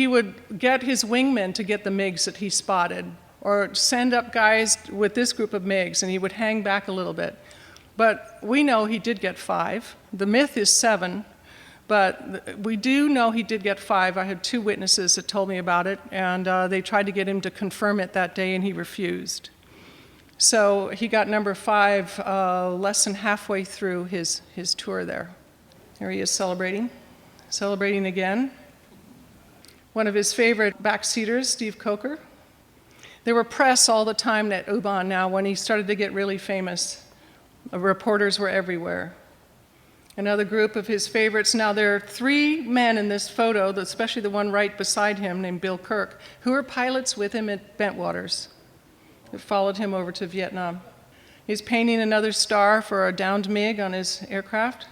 would get his wingmen to get the MiGs that he spotted, or send up guys with this group of MiGs, and he would hang back a little bit. But we know he did get 5. The myth is 7, but we do know he did get 5. I had 2 witnesses that told me about it, and they tried to get him to confirm it that day, and he refused. So he got number 5 less than halfway through his tour there. Here he is celebrating again. One of his favorite backseaters, Steve Coker. There were press all the time at Ubon now when he started to get really famous. Reporters were everywhere. Another group of his favorites. Now there are 3 men in this photo, especially the one right beside him named Bill Kirk, who were pilots with him at Bentwaters. That followed him over to Vietnam. He's painting another star for a downed MiG on his aircraft.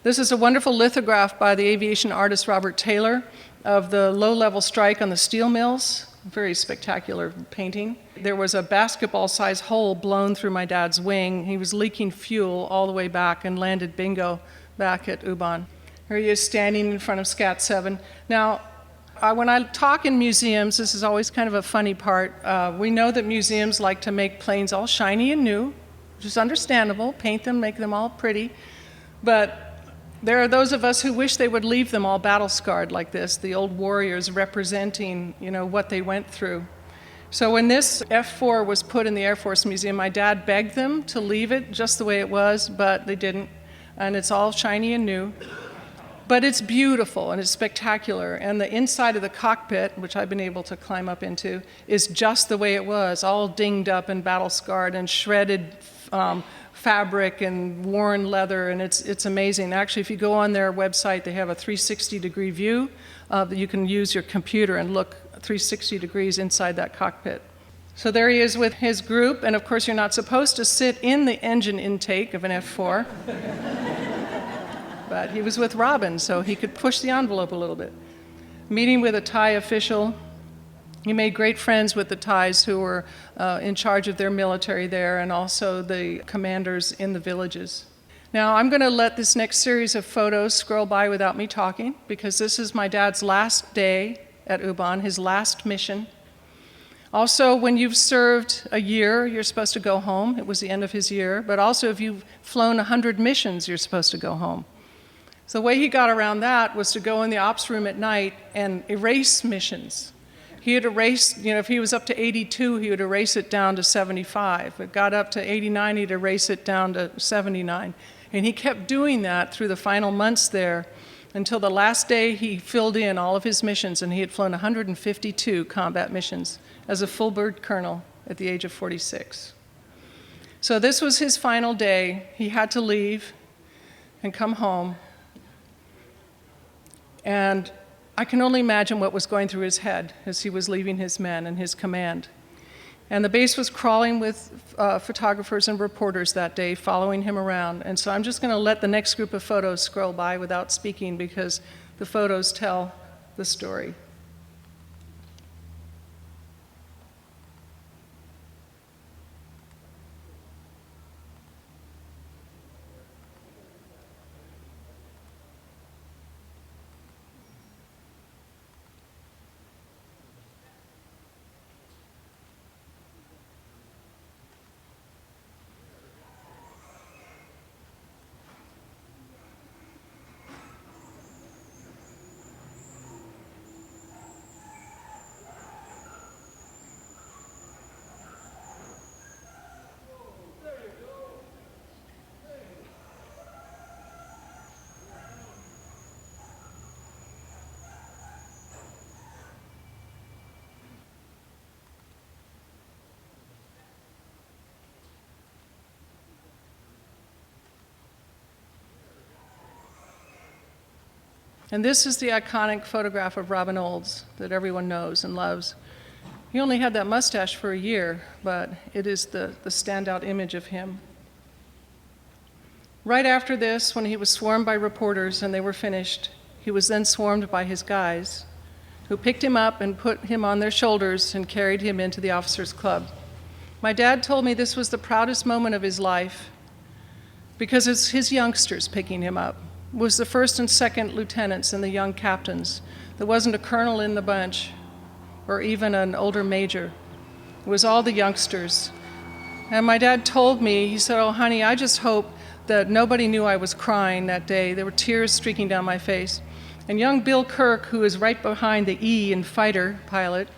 This is a wonderful lithograph by the aviation artist Robert Taylor of the low-level strike on the steel mills. Very spectacular painting. There was a basketball-sized hole blown through my dad's wing. He was leaking fuel all the way back and landed bingo back at Ubon. Here he is standing in front of Scat 7. Now, when I talk in museums, this is always kind of a funny part. We know that museums like to make planes all shiny and new, which is understandable. Paint them, make them all pretty. But there are those of us who wish they would leave them all battle-scarred like this, the old warriors representing, what they went through. So when this F-4 was put in the Air Force Museum, my dad begged them to leave it just the way it was, but they didn't. And it's all shiny and new. But it's beautiful and it's spectacular. And the inside of the cockpit, which I've been able to climb up into, is just the way it was, all dinged up and battle-scarred and shredded fabric and worn leather, and it's amazing. Actually, if you go on their website, they have a 360-degree view that you can use your computer and look 360 degrees inside that cockpit. So there he is with his group, and of course you're not supposed to sit in the engine intake of an F-4. But he was with Robin, so he could push the envelope a little bit. Meeting with a Thai official. He made great friends with the Thais who were in charge of their military there and also the commanders in the villages. Now, I'm going to let this next series of photos scroll by without me talking because this is my dad's last day at Ubon, his last mission. Also, when you've served a year, you're supposed to go home. It was the end of his year. But also, if you've flown 100 missions, you're supposed to go home. So the way he got around that was to go in the ops room at night and erase missions. He had erased, if he was up to 82, he would erase it down to 75. If it got up to 89, he'd erase it down to 79. And he kept doing that through the final months there until the last day he filled in all of his missions, and he had flown 152 combat missions as a full bird colonel at the age of 46. So this was his final day. He had to leave and come home. And I can only imagine what was going through his head as he was leaving his men and his command. And the base was crawling with photographers and reporters that day, following him around. And so I'm just going to let the next group of photos scroll by without speaking, because the photos tell the story. And this is the iconic photograph of Robin Olds that everyone knows and loves. He only had that mustache for a year, but it is the standout image of him. Right after this, when he was swarmed by reporters and they were finished, he was then swarmed by his guys, who picked him up and put him on their shoulders and carried him into the officers' club. My dad told me this was the proudest moment of his life, because it's his youngsters picking him up. It was the first and second lieutenants and the young captains. There wasn't a colonel in the bunch, or even an older major. It was all the youngsters. And my dad told me, he said, "Oh, honey, I just hope that nobody knew I was crying that day." There were tears streaking down my face. And young Bill Kirk, who is right behind the E in fighter pilot,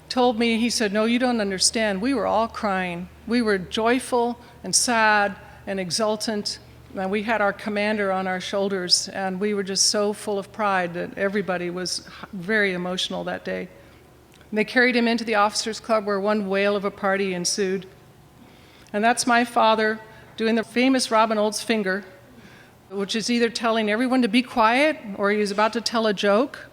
told me, he said, "No, you don't understand. We were all crying. We were joyful and sad and exultant. And we had our commander on our shoulders, and we were just so full of pride that everybody was very emotional that day." And they carried him into the officers' club, where one whale of a party ensued. And that's my father doing the famous Robin Olds finger, which is either telling everyone to be quiet or he was about to tell a joke.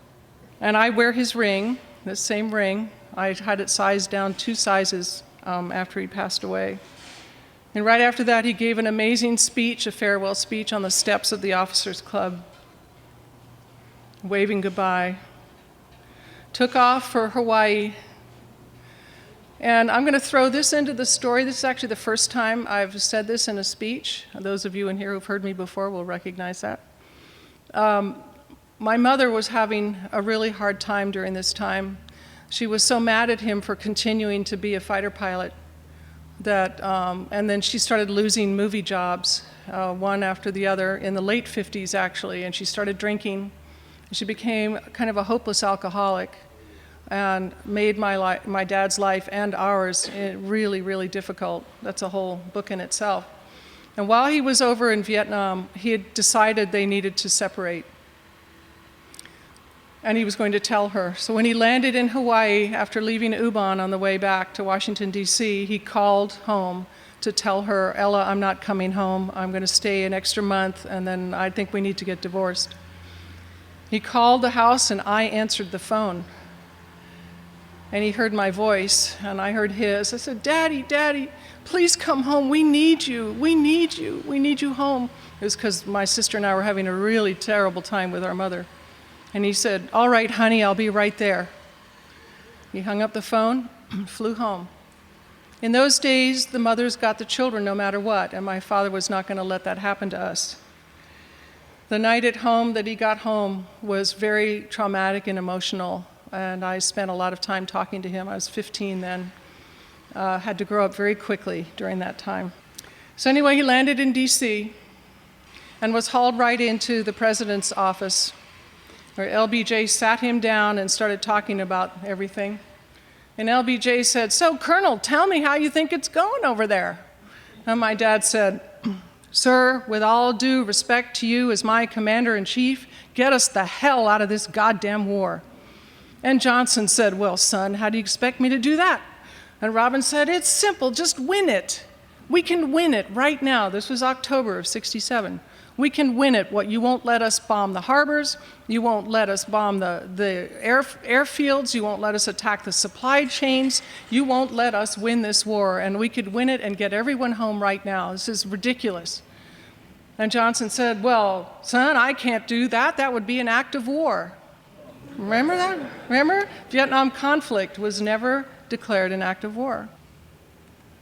And I wear his ring, the same ring. I had it sized down 2 sizes after he passed away. And right after that, he gave an amazing speech, a farewell speech, on the steps of the officers' club, waving goodbye. Took off for Hawaii. And I'm going to throw this into the story. This is actually the first time I've said this in a speech. Those of you in here who've heard me before will recognize that. My mother was having a really hard time during this time. She was so mad at him for continuing to be a fighter pilot that, and then she started losing movie jobs, one after the other, in the late 50s actually, and she started drinking. She became kind of a hopeless alcoholic and made my dad's life and ours really, really difficult. That's a whole book in itself. And while he was over in Vietnam, he had decided they needed to separate. And he was going to tell her. So when he landed in Hawaii after leaving Ubon on the way back to Washington, D.C., he called home to tell her, "Ella, I'm not coming home. I'm going to stay an extra month, and then I think we need to get divorced." He called the house, and I answered the phone. And he heard my voice, and I heard his. I said, "Daddy, Daddy, please come home. We need you. We need you. We need you home." It was because my sister and I were having a really terrible time with our mother. And he said, "All right, honey, I'll be right there." He hung up the phone, flew home. In those days, the mothers got the children no matter what, and my father was not going to let that happen to us. The night at home that he got home was very traumatic and emotional, and I spent a lot of time talking to him. I was 15 then. Had to grow up very quickly during that time. So anyway, he landed in D.C. and was hauled right into the president's office, where LBJ sat him down and started talking about everything. And LBJ said, "So, Colonel, tell me how you think it's going over there." And my dad said, "Sir, with all due respect to you as my commander-in-chief, get us the hell out of this goddamn war." And Johnson said, "Well, son, how do you expect me to do that?" And Robin said, "It's simple, just win it. We can win it right now." This was October of '67. "We can win it. What, you won't let us bomb the harbors, you won't let us bomb the airfields, you won't let us attack the supply chains, you won't let us win this war, and we could win it and get everyone home right now. This is ridiculous." And Johnson said, "Well, son, I can't do that. That would be an act of war." Remember that? Remember? Vietnam conflict was never declared an act of war.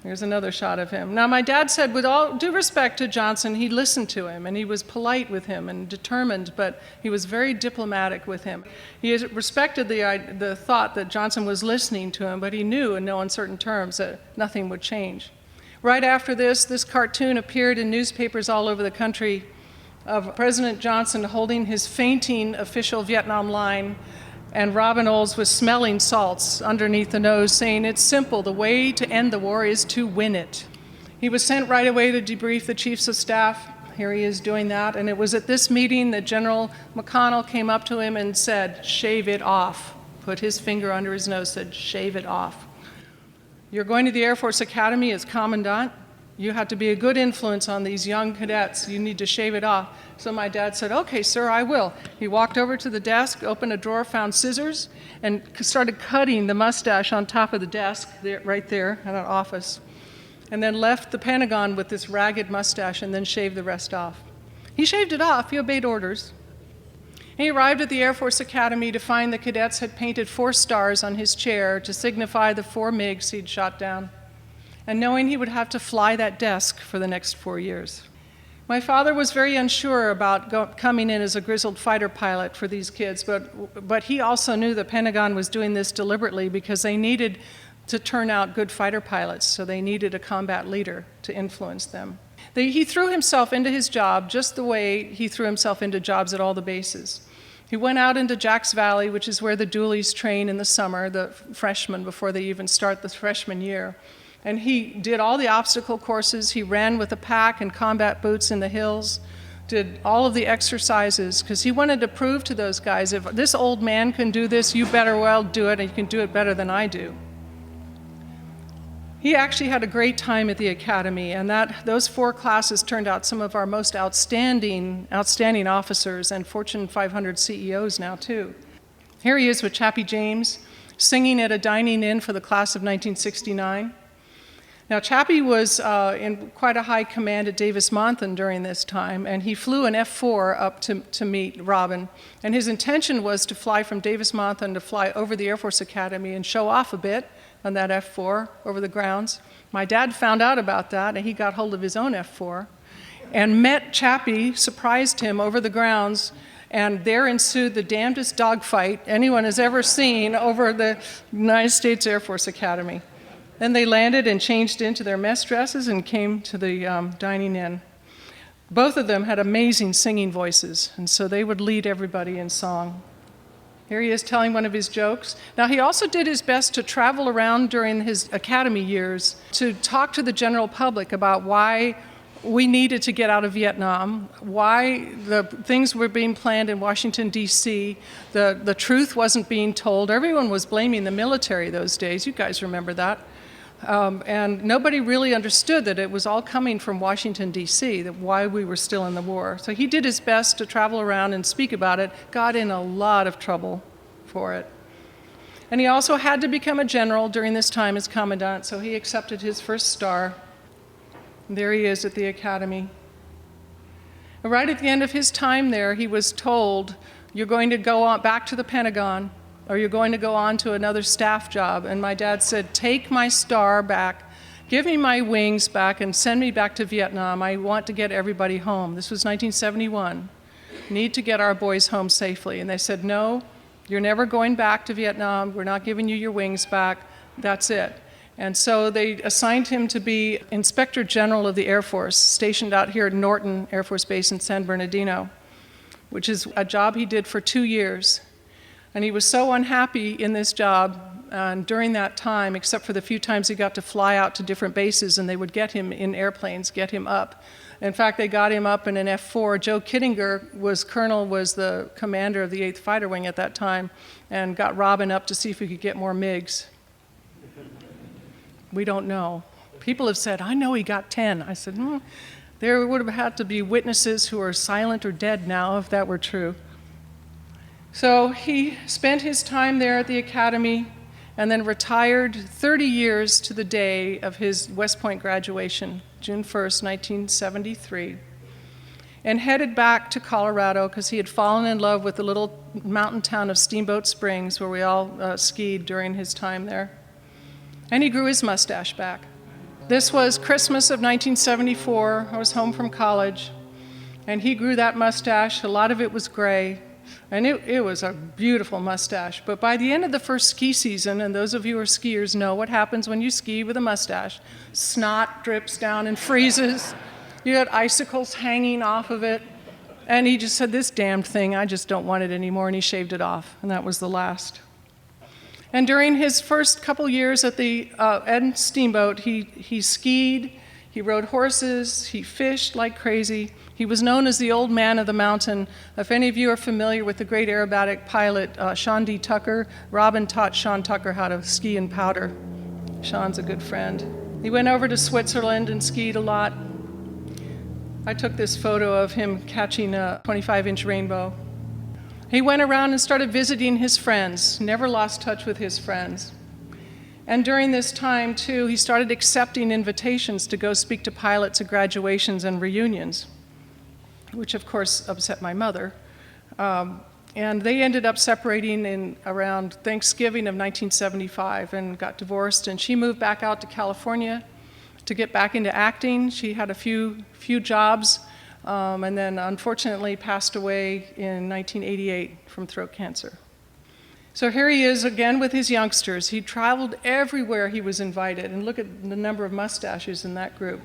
Here's another shot of him. Now, my dad said, with all due respect to Johnson, he listened to him, and he was polite with him and determined, but he was very diplomatic with him. He respected the thought that Johnson was listening to him, but he knew in no uncertain terms that nothing would change. Right after this cartoon appeared in newspapers all over the country of President Johnson holding his fainting official Vietnam line, and Robin Olds was smelling salts underneath the nose, saying, "It's simple, the way to end the war is to win it." He was sent right away to debrief the chiefs of staff. Here he is doing that, and it was at this meeting that General McConnell came up to him and said, "Shave it off." Put his finger under his nose, said, "Shave it off. You're going to the Air Force Academy as commandant. You have to be a good influence on these young cadets. You need to shave it off." So my dad said, "Okay, sir, I will." He walked over to the desk, opened a drawer, found scissors, and started cutting the mustache on top of the desk, right there in an office, and then left the Pentagon with this ragged mustache and then shaved the rest off. He shaved it off. He obeyed orders. He arrived at the Air Force Academy to find the cadets had painted 4 stars on his chair to signify the 4 MiGs he'd shot down, and knowing he would have to fly that desk for the next 4 years. My father was very unsure about coming in as a grizzled fighter pilot for these kids, but he also knew the Pentagon was doing this deliberately because they needed to turn out good fighter pilots, so they needed a combat leader to influence them. He threw himself into his job just the way he threw himself into jobs at all the bases. He went out into Jacks Valley, which is where the doolies train in the summer, the freshmen, before they even start the freshman year. And he did all the obstacle courses. He ran with a pack and combat boots in the hills, did all of the exercises, because he wanted to prove to those guys, if this old man can do this, you better well do it, and you can do it better than I do. He actually had a great time at the academy, and those 4 classes turned out some of our most outstanding officers and Fortune 500 CEOs now, too. Here he is with Chappie James, singing at a dining in for the class of 1969. Now, Chappie was in quite a high command at Davis-Monthan during this time, and he flew an F-4 up to meet Robin. And his intention was to fly from Davis-Monthan to fly over the Air Force Academy and show off a bit on that F-4 over the grounds. My dad found out about that, and he got hold of his own F-4 and met Chappie, surprised him over the grounds, and there ensued the damnedest dogfight anyone has ever seen over the United States Air Force Academy. Then they landed and changed into their mess dresses and came to the dining in. Both of them had amazing singing voices, and so they would lead everybody in song. Here he is telling one of his jokes. Now, he also did his best to travel around during his academy years to talk to the general public about why we needed to get out of Vietnam, why the things were being planned in Washington, D.C., the truth wasn't being told. Everyone was blaming the military those days. You guys remember that. And nobody really understood that it was all coming from Washington, D.C., that why we were still in the war. So he did his best to travel around and speak about it, got in a lot of trouble for it. And he also had to become a general during this time as commandant, so he accepted his first star. And there he is at the academy. Right at the end of his time there, he was told, "You're going to go on back to the Pentagon, or you're going to go on to another staff job." And my dad said, "Take my star back, give me my wings back, and send me back to Vietnam. I want to get everybody home." This was 1971. Need to get our boys home safely. And they said, "No, you're never going back to Vietnam. We're not giving you your wings back. That's it." And so they assigned him to be Inspector General of the Air Force, stationed out here at Norton Air Force Base in San Bernardino, which is a job he did for 2 years. And he was so unhappy in this job And during that time, except for the few times he got to fly out to different bases and they would get him in airplanes, get him up. In fact, they got him up in an F-4. Joe Kittinger was the commander of the 8th Fighter Wing at that time, and got Robin up to see if we could get more MiGs. We don't know. People have said, I know he got 10. I said, there would have had to be witnesses who are silent or dead now if that were true. So he spent his time there at the academy and then retired 30 years to the day of his West Point graduation, June 1st, 1973, and headed back to Colorado because he had fallen in love with the little mountain town of Steamboat Springs where we all skied during his time there. And he grew his mustache back. This was Christmas of 1974. I was home from college, and he grew that mustache. A lot of it was gray. And it was a beautiful mustache. But by the end of the first ski season, and those of you who are skiers know what happens when you ski with a mustache, snot drips down and freezes. You had icicles hanging off of it. And he just said, this damned thing, I just don't want it anymore. And he shaved it off. And that was the last. And during his first couple years at the Ed Steamboat, he skied, he rode horses, he fished like crazy. He was known as the old man of the mountain. If any of you are familiar with the great aerobatic pilot Sean D. Tucker, Robin taught Sean Tucker how to ski in powder. Sean's a good friend. He went over to Switzerland and skied a lot. I took this photo of him catching a 25-inch rainbow. He went around and started visiting his friends, never lost touch with his friends. And during this time, too, he started accepting invitations to go speak to pilots at graduations and reunions, which of course upset my mother. And they ended up separating in around Thanksgiving of 1975 and got divorced, and she moved back out to California to get back into acting. She had a few jobs, and then unfortunately passed away in 1988 from throat cancer. So here he is again with his youngsters. He traveled everywhere he was invited, and look at the number of mustaches in that group.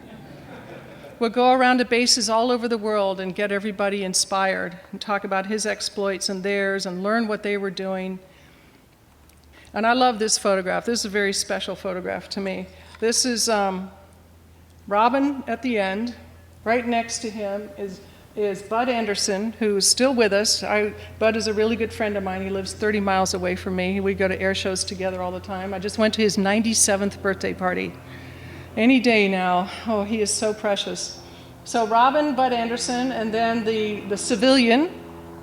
Would go around to bases all over the world and get everybody inspired and talk about his exploits and theirs and learn what they were doing. And I love this photograph. This is a very special photograph to me. This is Robin at the end. Right next to him is Bud Anderson, who's still with us. Bud is a really good friend of mine. He lives 30 miles away from me. We go to air shows together all the time. I just went to his 97th birthday party. Any day now. Oh, he is so precious. So Robin, Bud Anderson, and then the civilian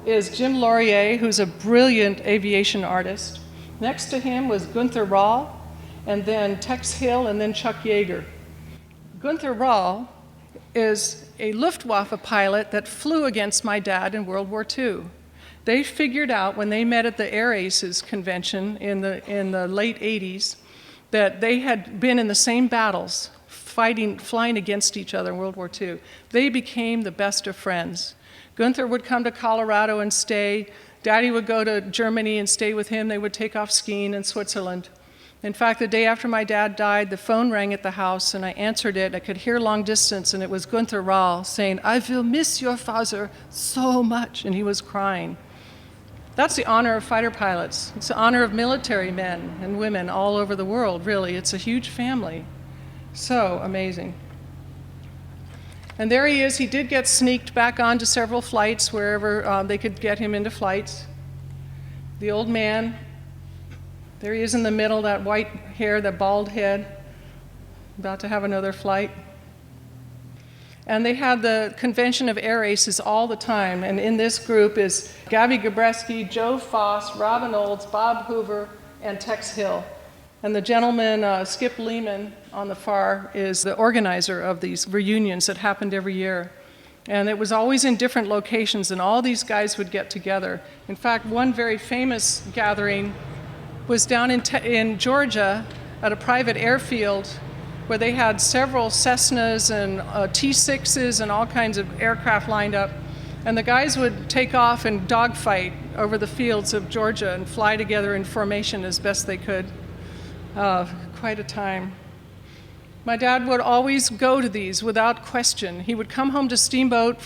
is Jim Laurier, who's a brilliant aviation artist. Next to him was Gunther Rahl, and then Tex Hill, and then Chuck Yeager. Gunther Rahl is a Luftwaffe pilot that flew against my dad in World War II. They figured out when they met at the Air Aces convention in the late 80s that they had been in the same battles, flying against each other in World War II. They became the best of friends. Gunther would come to Colorado and stay. Daddy would go to Germany and stay with him. They would take off skiing in Switzerland. In fact, the day after my dad died, the phone rang at the house, and I answered it. I could hear long distance, and it was Gunther Rahl saying, "I will miss your father so much," and he was crying. That's the honor of fighter pilots. It's the honor of military men and women all over the world, really. It's a huge family. So amazing. And there he is. He did get sneaked back onto several flights wherever they could get him into flights. The old man. There he is in the middle, that white hair, that bald head, about to have another flight. And they had the convention of air aces all the time. And in this group is Gabby Gabreski, Joe Foss, Robin Olds, Bob Hoover, and Tex Hill. And the gentleman, Skip Lehman, on the far, is the organizer of these reunions that happened every year. And it was always in different locations, and all these guys would get together. In fact, one very famous gathering was down in Georgia at a private airfield where they had several Cessnas and T-6s and all kinds of aircraft lined up. And the guys would take off and dogfight over the fields of Georgia and fly together in formation as best they could. Quite a time. My dad would always go to these without question. He would come home to Steamboat,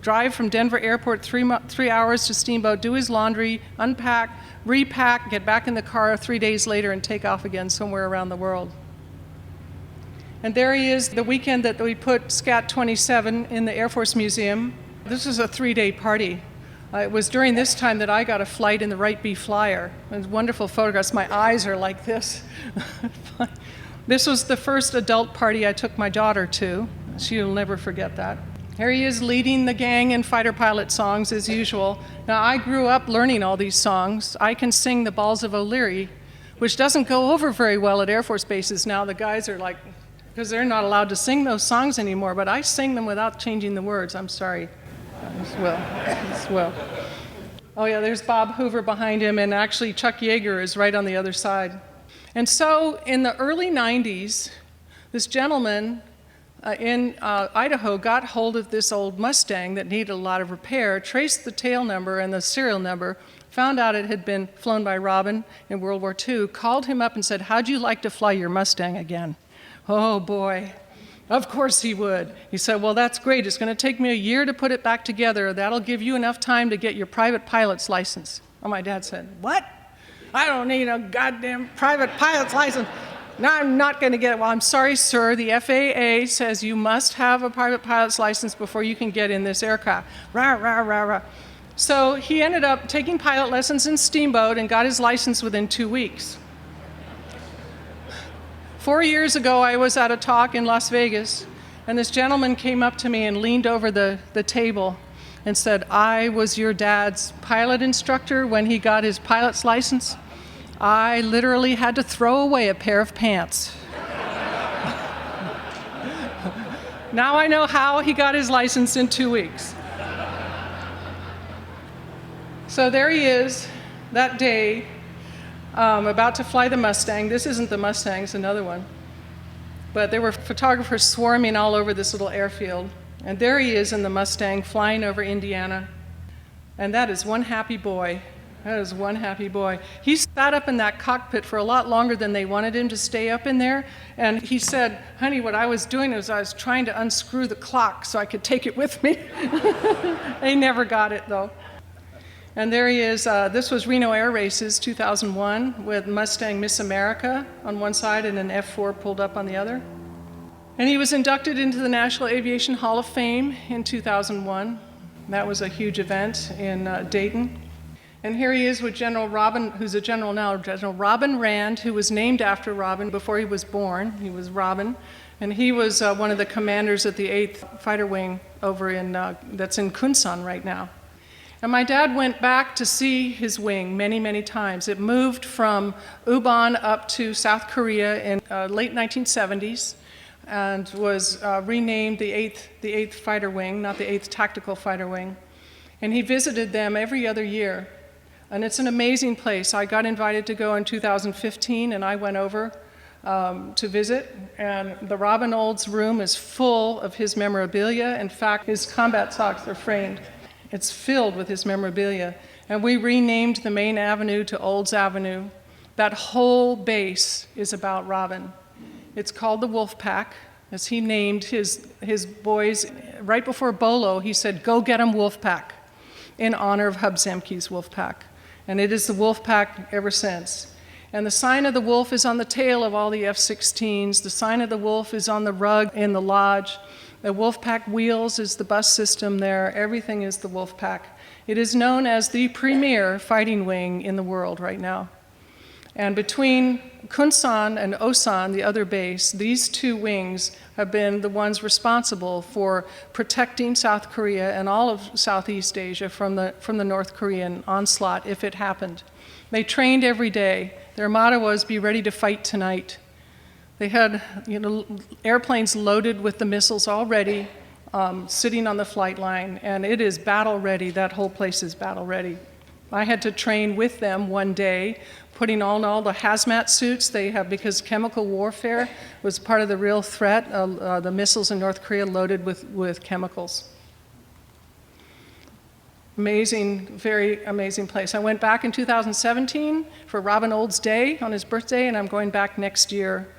drive from Denver Airport 3 hours to Steamboat, do his laundry, unpack, repack, get back in the car 3 days later, and take off again somewhere around the world. And there he is, the weekend that we put SCAT 27 in the Air Force Museum. This was a 3-day party. It was during this time that I got a flight in the Wright B Flyer. It was wonderful photographs. My eyes are like this. This was the first adult party I took my daughter to. She'll never forget that. Here he is leading the gang in fighter pilot songs as usual. Now, I grew up learning all these songs. I can sing the Balls of O'Leary, which doesn't go over very well at Air Force bases now. The guys are like, because they're not allowed to sing those songs anymore, but I sing them without changing the words. I'm sorry. As well. Oh yeah, there's Bob Hoover behind him, and actually Chuck Yeager is right on the other side. And so in the early 90s, this gentleman in Idaho got hold of this old Mustang that needed a lot of repair, traced the tail number and the serial number, found out it had been flown by Robin in World War II, called him up and said, "How'd you like to fly your Mustang again?" Oh boy, of course he would. He said, "Well, that's great. It's going to take me a year to put it back together. That'll give you enough time to get your private pilot's license." Oh, my dad said, "What? I don't need a goddamn private pilot's license. No, I'm not going to get it." "Well, I'm sorry, sir. The FAA says you must have a private pilot's license before you can get in this aircraft." Rah, rah, rah, rah. So he ended up taking pilot lessons in Steamboat and got his license within 2 weeks. 4 years ago, I was at a talk in Las Vegas, and this gentleman came up to me and leaned over the table and said, "I was your dad's pilot instructor when he got his pilot's license. I literally had to throw away a pair of pants." Now I know how he got his license in 2 weeks. So there he is, that day, about to fly the Mustang. This isn't the Mustang, it's another one. But there were photographers swarming all over this little airfield. And there he is in the Mustang flying over Indiana. And that is one happy boy. That is one happy boy. He sat up in that cockpit for a lot longer than they wanted him to stay up in there. And he said, "Honey, what I was doing was I was trying to unscrew the clock so I could take it with me." They never got it, though. And there he is. This was Reno Air Races 2001 with Mustang Miss America on one side and an F4 pulled up on the other. And he was inducted into the National Aviation Hall of Fame in 2001. That was a huge event in Dayton. And here he is with General Robin, who's a general now, General Robin Rand, who was named after Robin before he was born. He was Robin. And he was one of the commanders at the 8th Fighter Wing over that's in Kunsan right now. And my dad went back to see his wing many, many times. It moved from Ubon up to South Korea in late 1970s. And was renamed the 8th Fighter Wing, not the 8th Tactical Fighter Wing. And he visited them every other year. And it's an amazing place. I got invited to go in 2015, and I went over to visit. And the Robin Olds room is full of his memorabilia. In fact, his combat socks are framed. It's filled with his memorabilia. And we renamed the main avenue to Olds Avenue. That whole base is about Robin. It's called the Wolf Pack, as he named his boys. Right before Bolo, he said, "Go get 'em Wolf Pack," in honor of Hub Zemke's Wolf Pack. And it is the Wolf Pack ever since. And the sign of the wolf is on the tail of all the F-16s. The sign of the wolf is on the rug in the lodge. The Wolf Pack wheels is the bus system there. Everything is the Wolf Pack. It is known as the premier fighting wing in the world right now. And between Kunsan and Osan, the other base, these two wings have been the ones responsible for protecting South Korea and all of Southeast Asia from the North Korean onslaught if it happened. They trained every day. Their motto was, "Be ready to fight tonight." They had airplanes loaded with the missiles already, sitting on the flight line, and it is battle ready. That whole place is battle ready. I had to train with them one day, putting on all the hazmat suits they have because chemical warfare was part of the real threat, the missiles in North Korea loaded with chemicals. Amazing, very amazing place. I went back in 2017 for Robin Olds Day on his birthday, and I'm going back next year.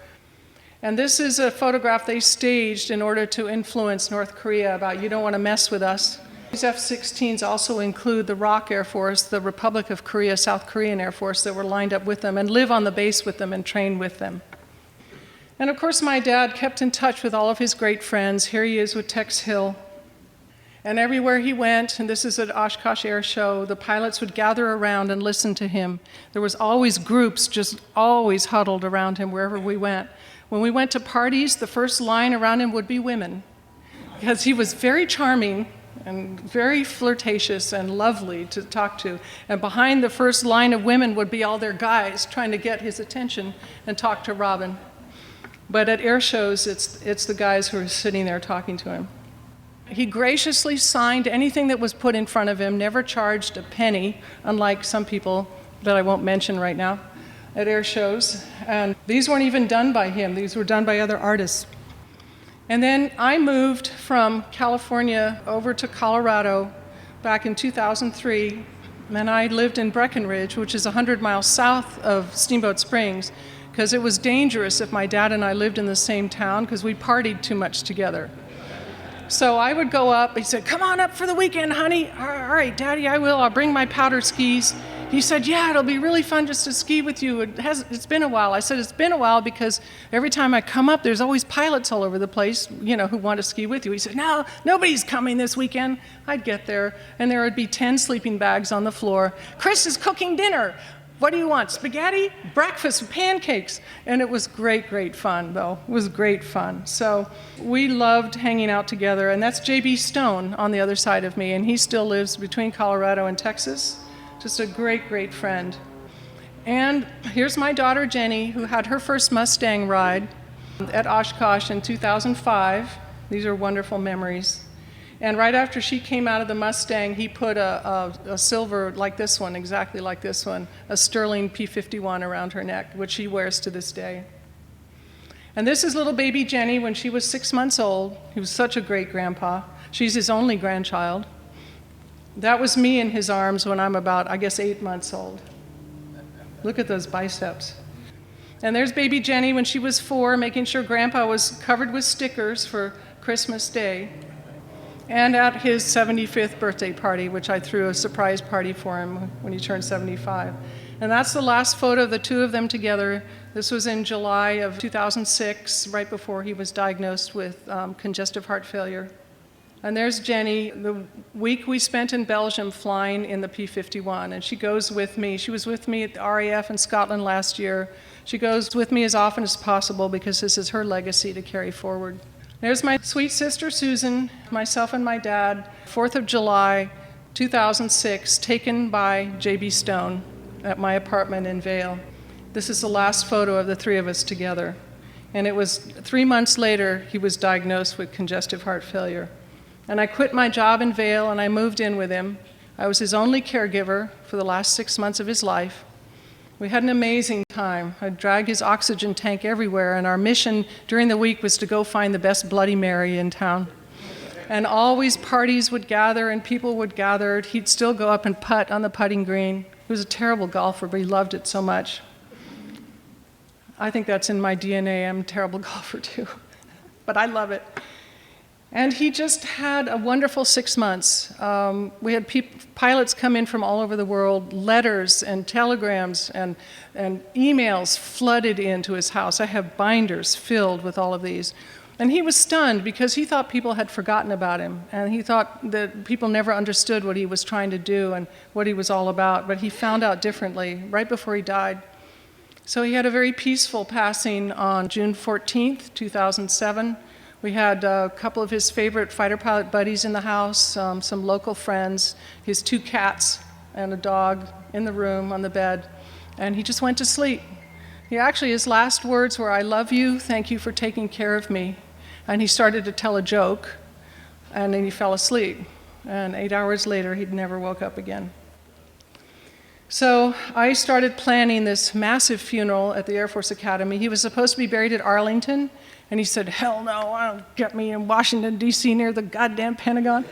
And this is a photograph they staged in order to influence North Korea about, you don't want to mess with us. These F-16s also include the ROK Air Force, the Republic of Korea, South Korean Air Force that were lined up with them and live on the base with them and train with them. And of course, my dad kept in touch with all of his great friends. Here he is with Tex Hill. And everywhere he went, and this is at Oshkosh Air Show, the pilots would gather around and listen to him. There was always groups just always huddled around him wherever we went. When we went to parties, the first line around him would be women, because he was very charming and very flirtatious and lovely to talk to. And behind the first line of women would be all their guys trying to get his attention and talk to Robin. But at air shows, it's the guys who are sitting there talking to him. He graciously signed anything that was put in front of him, never charged a penny, unlike some people that I won't mention right now at air shows. And these weren't even done by him. These were done by other artists. And then I moved from California over to Colorado back in 2003, and I lived in Breckenridge, which is 100 miles south of Steamboat Springs, because it was dangerous if my dad and I lived in the same town, because we partied too much together. So I would go up. He said, "Come on up for the weekend, honey." "All right, Daddy, I will. I'll bring my powder skis." He said, "Yeah, it'll be really fun just to ski with you. It's been a while." I said, "It's been a while because every time I come up, there's always pilots all over the place, who want to ski with you." He said, "No, nobody's coming this weekend." I'd get there, and there would be 10 sleeping bags on the floor. "Chris is cooking dinner. What do you want? Spaghetti? Breakfast, pancakes." And it was great, great fun, though. It was great fun. So we loved hanging out together. And that's J.B. Stone on the other side of me, and he still lives between Colorado and Texas. Just a great, great friend. And here's my daughter, Jenny, who had her first Mustang ride at Oshkosh in 2005. These are wonderful memories. And right after she came out of the Mustang, he put a silver like this one, exactly like this one, a sterling P-51 around her neck, which she wears to this day. And this is little baby Jenny when she was 6 months old. He was such a great grandpa. She's his only grandchild. That was me in his arms when I'm about, 8 months old. Look at those biceps. And there's baby Jenny when she was 4, making sure Grandpa was covered with stickers for Christmas Day. And at his 75th birthday party, which I threw a surprise party for him when he turned 75. And that's the last photo of the two of them together. This was in July of 2006, right before he was diagnosed with congestive heart failure. And there's Jenny, the week we spent in Belgium flying in the P-51, and she goes with me. She was with me at the RAF in Scotland last year. She goes with me as often as possible because this is her legacy to carry forward. There's my sweet sister Susan, myself and my dad, 4th of July, 2006, taken by J.B. Stone at my apartment in Vail. This is the last photo of the three of us together. And it was 3 months later he was diagnosed with congestive heart failure. And I quit my job in Vail and I moved in with him. I was his only caregiver for the last 6 months of his life. We had an amazing time. I dragged his oxygen tank everywhere, and our mission during the week was to go find the best Bloody Mary in town. And always parties would gather and people would gather. He'd still go up and putt on the putting green. He was a terrible golfer, but he loved it so much. I think that's in my DNA. I'm a terrible golfer too, but I love it. And he just had a wonderful 6 months. We had pilots come in from all over the world, letters and telegrams and emails flooded into his house. I have binders filled with all of these. And he was stunned because he thought people had forgotten about him. And he thought that people never understood what he was trying to do and what he was all about. But he found out differently right before he died. So he had a very peaceful passing on June 14th, 2007. We had a couple of his favorite fighter pilot buddies in the house, some local friends, his 2 cats and a dog in the room on the bed, and he just went to sleep. His last words were, "I love you, thank you for taking care of me." And he started to tell a joke, and then he fell asleep. And 8 hours later, he'd never woke up again. So I started planning this massive funeral at the Air Force Academy. He was supposed to be buried at Arlington, and he said, "Hell no, don't get me in Washington, D.C. near the goddamn Pentagon.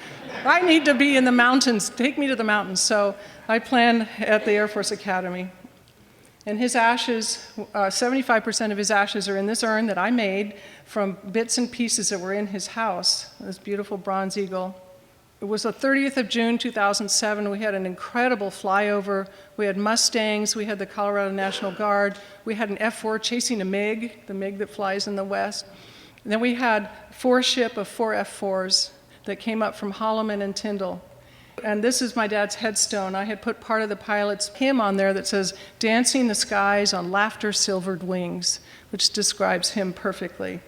I need to be in the mountains. Take me to the mountains." So I planned at the Air Force Academy. And his ashes, 75% of his ashes are in this urn that I made from bits and pieces that were in his house, this beautiful bronze eagle. It was the 30th of June, 2007. We had an incredible flyover. We had Mustangs, we had the Colorado National Guard, we had an F-4 chasing a MiG, the MiG that flies in the west. And then we had 4 ship of 4 F-4s that came up from Holloman and Tyndall. And this is my dad's headstone. I had put part of the pilot's hymn on there that says, "Dancing the skies on laughter-silvered wings," which describes him perfectly.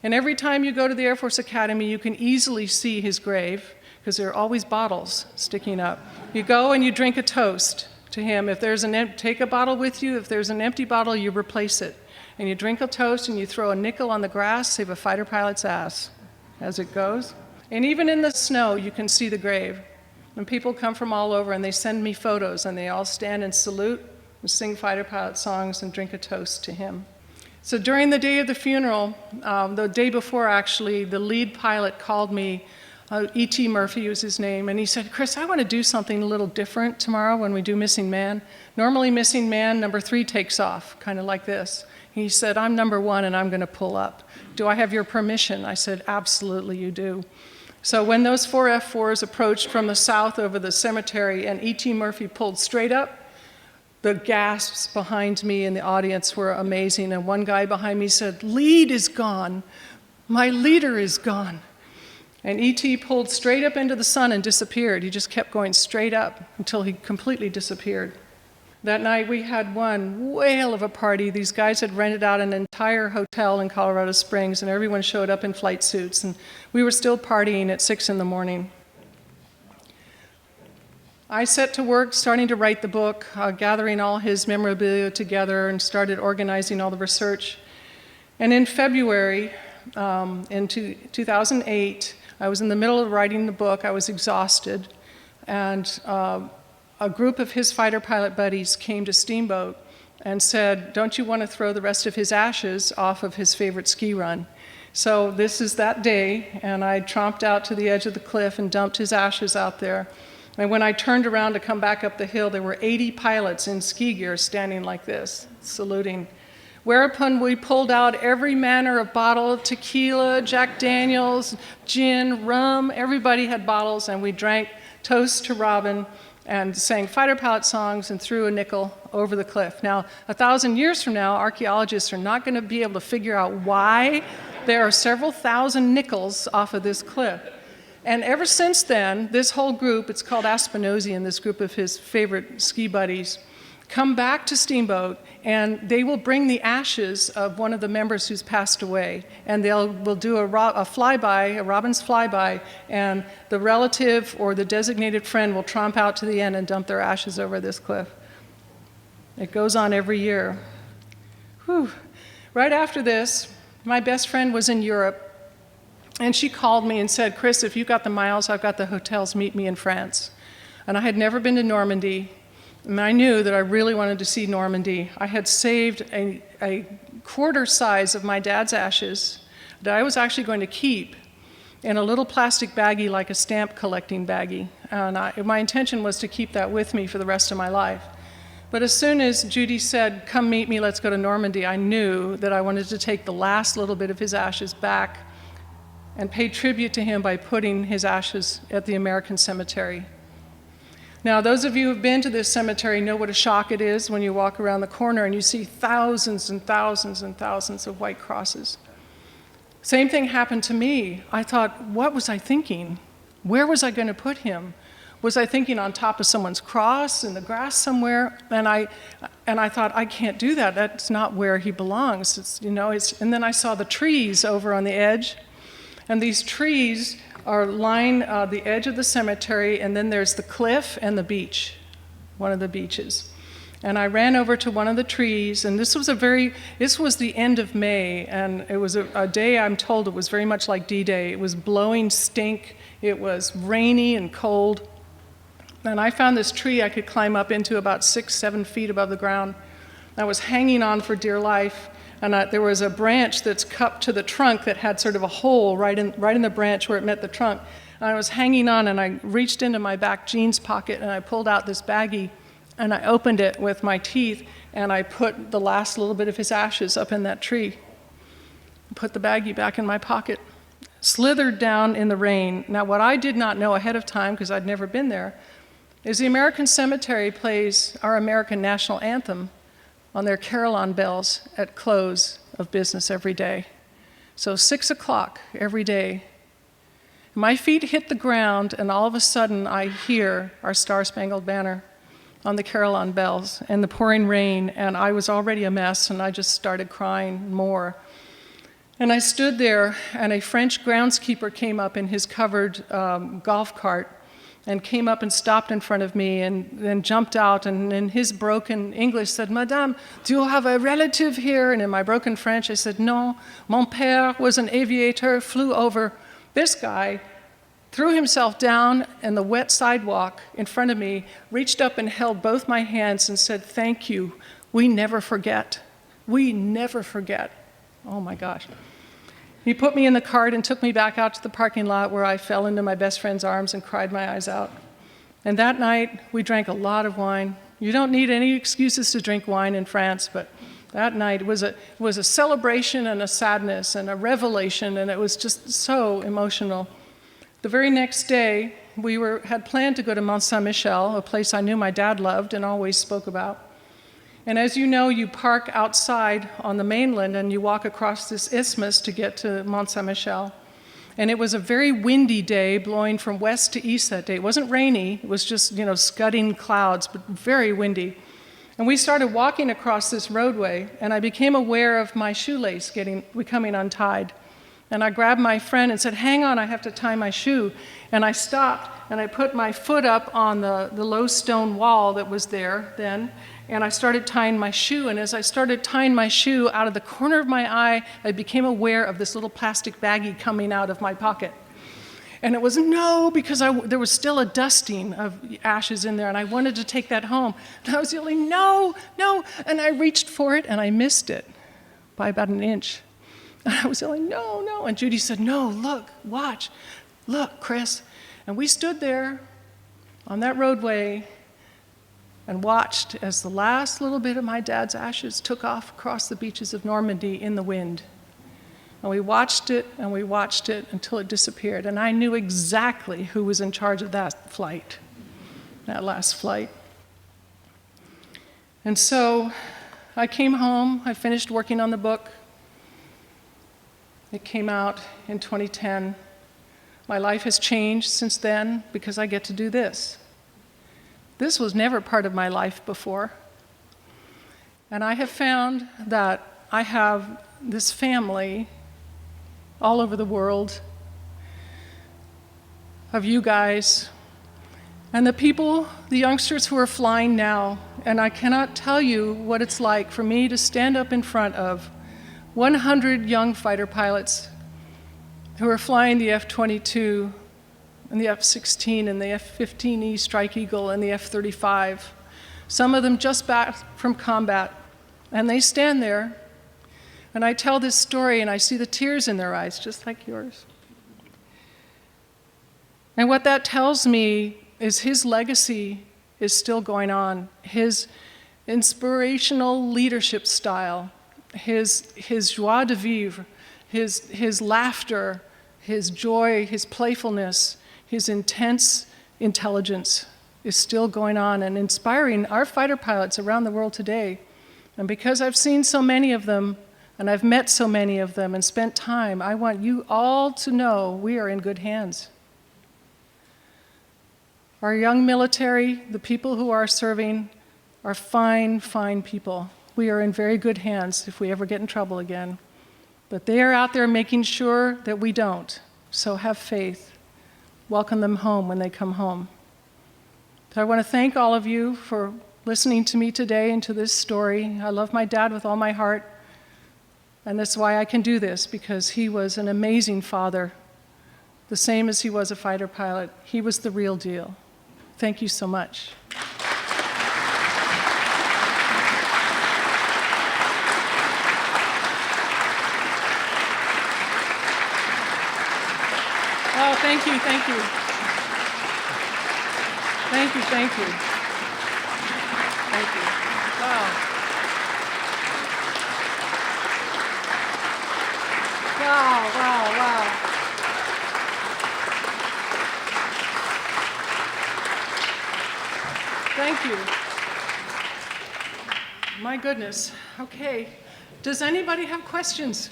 And every time you go to the Air Force Academy, you can easily see his grave, because there are always bottles sticking up. You go and you drink a toast to him. If there's take a bottle with you. If there's an empty bottle, you replace it. And you drink a toast and you throw a nickel on the grass, save a fighter pilot's ass as it goes. And even in the snow, you can see the grave. And people come from all over and they send me photos and they all stand and salute and sing fighter pilot songs and drink a toast to him. So during the day of the funeral, the day before actually, the lead pilot called me, E.T. Murphy was his name, and he said, "Chris, I want to do something a little different tomorrow when we do Missing Man. Normally Missing Man, number 3 takes off, kind of like this." He said, "I'm number 1 and I'm going to pull up. Do I have your permission?" I said, "Absolutely you do." So when those 4 F-4s approached from the south over the cemetery and E.T. Murphy pulled straight up, the gasps behind me in the audience were amazing. And one guy behind me said, "Lead is gone. My leader is gone." And E.T. pulled straight up into the sun and disappeared. He just kept going straight up until he completely disappeared. That night we had one whale of a party. These guys had rented out an entire hotel in Colorado Springs, and everyone showed up in flight suits, and we were still partying at 6 in the morning. I set to work starting to write the book, gathering all his memorabilia together, and started organizing all the research. And in February, in 2008, I was in the middle of writing the book. I was exhausted, and a group of his fighter pilot buddies came to Steamboat and said, "Don't you want to throw the rest of his ashes off of his favorite ski run?" So this is that day, and I tromped out to the edge of the cliff and dumped his ashes out there. And when I turned around to come back up the hill, there were 80 pilots in ski gear standing like this, saluting. Whereupon we pulled out every manner of bottle of tequila, Jack Daniels, gin, rum. Everybody had bottles, and we drank Toast to Robin and sang fighter pilot songs and threw a nickel over the cliff. Now, 1,000 years from now, archaeologists are not going to be able to figure out why there are several thousand nickels off of this cliff. And ever since then, this whole group, it's called Aspinosi, and this group of his favorite ski buddies, come back to Steamboat, and they will bring the ashes of one of the members who's passed away, and we'll do a flyby, a Robin's flyby, and the relative or the designated friend will tromp out to the end and dump their ashes over this cliff. It goes on every year. Whew. Right after this, my best friend was in Europe, and she called me and said, "Chris, if you've got the miles, I've got the hotels, meet me in France." And I had never been to Normandy. And I knew that I really wanted to see Normandy. I had saved a quarter size of my dad's ashes that I was actually going to keep in a little plastic baggie, like a stamp collecting baggie. And my intention was to keep that with me for the rest of my life. But as soon as Judy said, "Come meet me, let's go to Normandy," I knew that I wanted to take the last little bit of his ashes back and pay tribute to him by putting his ashes at the American cemetery. Now, those of you who've been to this cemetery know what a shock it is when you walk around the corner and you see thousands and thousands and thousands of white crosses. Same thing happened to me. I thought, what was I thinking? Where was I going to put him? Was I thinking on top of someone's cross in the grass somewhere? And I thought, I can't do that. That's not where he belongs. And then I saw the trees over on the edge, and these trees line the edge of the cemetery, and then there's the cliff and the beach, one of the beaches. And I ran over to one of the trees, and this was the end of May, and it was a day, I'm told, it was very much like D-Day. It was blowing stink, it was rainy and cold, and I found this tree I could climb up into about 6-7 feet above the ground. I was hanging on for dear life, and there was a branch that's cupped to the trunk that had sort of a hole right in the branch where it met the trunk. And I was hanging on, and I reached into my back jeans pocket, and I pulled out this baggie, And I opened it with my teeth, and I put the last little bit of his ashes up in that tree. Put the baggie back in my pocket, slithered down in the rain. Now, what I did not know ahead of time, because I'd never been there, is the American Cemetery plays our American national anthem on their carillon bells at close of business every day. So 6 o'clock every day. My feet hit the ground, and all of a sudden I hear our Star-Spangled Banner on the carillon bells and the pouring rain, and I was already a mess, and I just started crying more. And I stood there, and a French groundskeeper came up in his covered golf cart and came up and stopped in front of me and then jumped out and in his broken English said, "Madame, do you have a relative here?" And in my broken French, I said, "No, mon père was an aviator, flew over." This guy threw himself down in the wet sidewalk in front of me, reached up and held both my hands and said, "Thank you. We never forget. We never forget." Oh my gosh. He put me in the cart and took me back out to the parking lot where I fell into my best friend's arms and cried my eyes out. And that night, we drank a lot of wine. You don't need any excuses to drink wine in France, but that night was a celebration and a sadness and a revelation, and it was just so emotional. The very next day, we had planned to go to Mont Saint-Michel, a place I knew my dad loved and always spoke about. And as you know, you park outside on the mainland and you walk across this isthmus to get to Mont Saint-Michel. And it was a very windy day, blowing from west to east that day. It wasn't rainy, it was just, scudding clouds, but very windy. And we started walking across this roadway, and I became aware of my shoelace becoming untied. And I grabbed my friend and said, "Hang on, I have to tie my shoe." And I stopped, and I put my foot up on the low stone wall that was there then, and I started tying my shoe. And as I started tying my shoe, out of the corner of my eye, I became aware of this little plastic baggie coming out of my pocket. And it was no, because there was still a dusting of ashes in there, and I wanted to take that home. And I was yelling, "No, no," and I reached for it, and I missed it by about an inch. And I was yelling, "No, no," and Judy said, "No, look, watch, look, Chris." And we stood there on that roadway and watched as the last little bit of my dad's ashes took off across the beaches of Normandy in the wind. And we watched it until it disappeared. And I knew exactly who was in charge of that flight, that last flight. And so I came home, I finished working on the book. It came out in 2010. My life has changed since then because I get to do this. This was never part of my life before. And I have found that I have this family all over the world of you guys and the people, the youngsters who are flying now. And I cannot tell you what it's like for me to stand up in front of 100 young fighter pilots who are flying the F-22 and the F-16 and the F-15E Strike Eagle and the F-35, some of them just back from combat. And they stand there, and I tell this story, and I see the tears in their eyes, just like yours. And what that tells me is his legacy is still going on. His inspirational leadership style, his joie de vivre, his laughter, his joy, his playfulness, his intense intelligence is still going on and inspiring our fighter pilots around the world today. And because I've seen so many of them, and I've met so many of them and spent time, I want you all to know we are in good hands. Our young military, the people who are serving, are fine, fine people. We are in very good hands if we ever get in trouble again. But they are out there making sure that we don't. So have faith. Welcome them home when they come home. So I want to thank all of you for listening to me today and to this story. I love my dad with all my heart. And that's why I can do this, because he was an amazing father, the same as he was a fighter pilot. He was the real deal. Thank you so much. Oh, thank you, thank you. Thank you, thank you. Thank you. Wow. Wow. Thank you. My goodness. Okay. Does anybody have questions?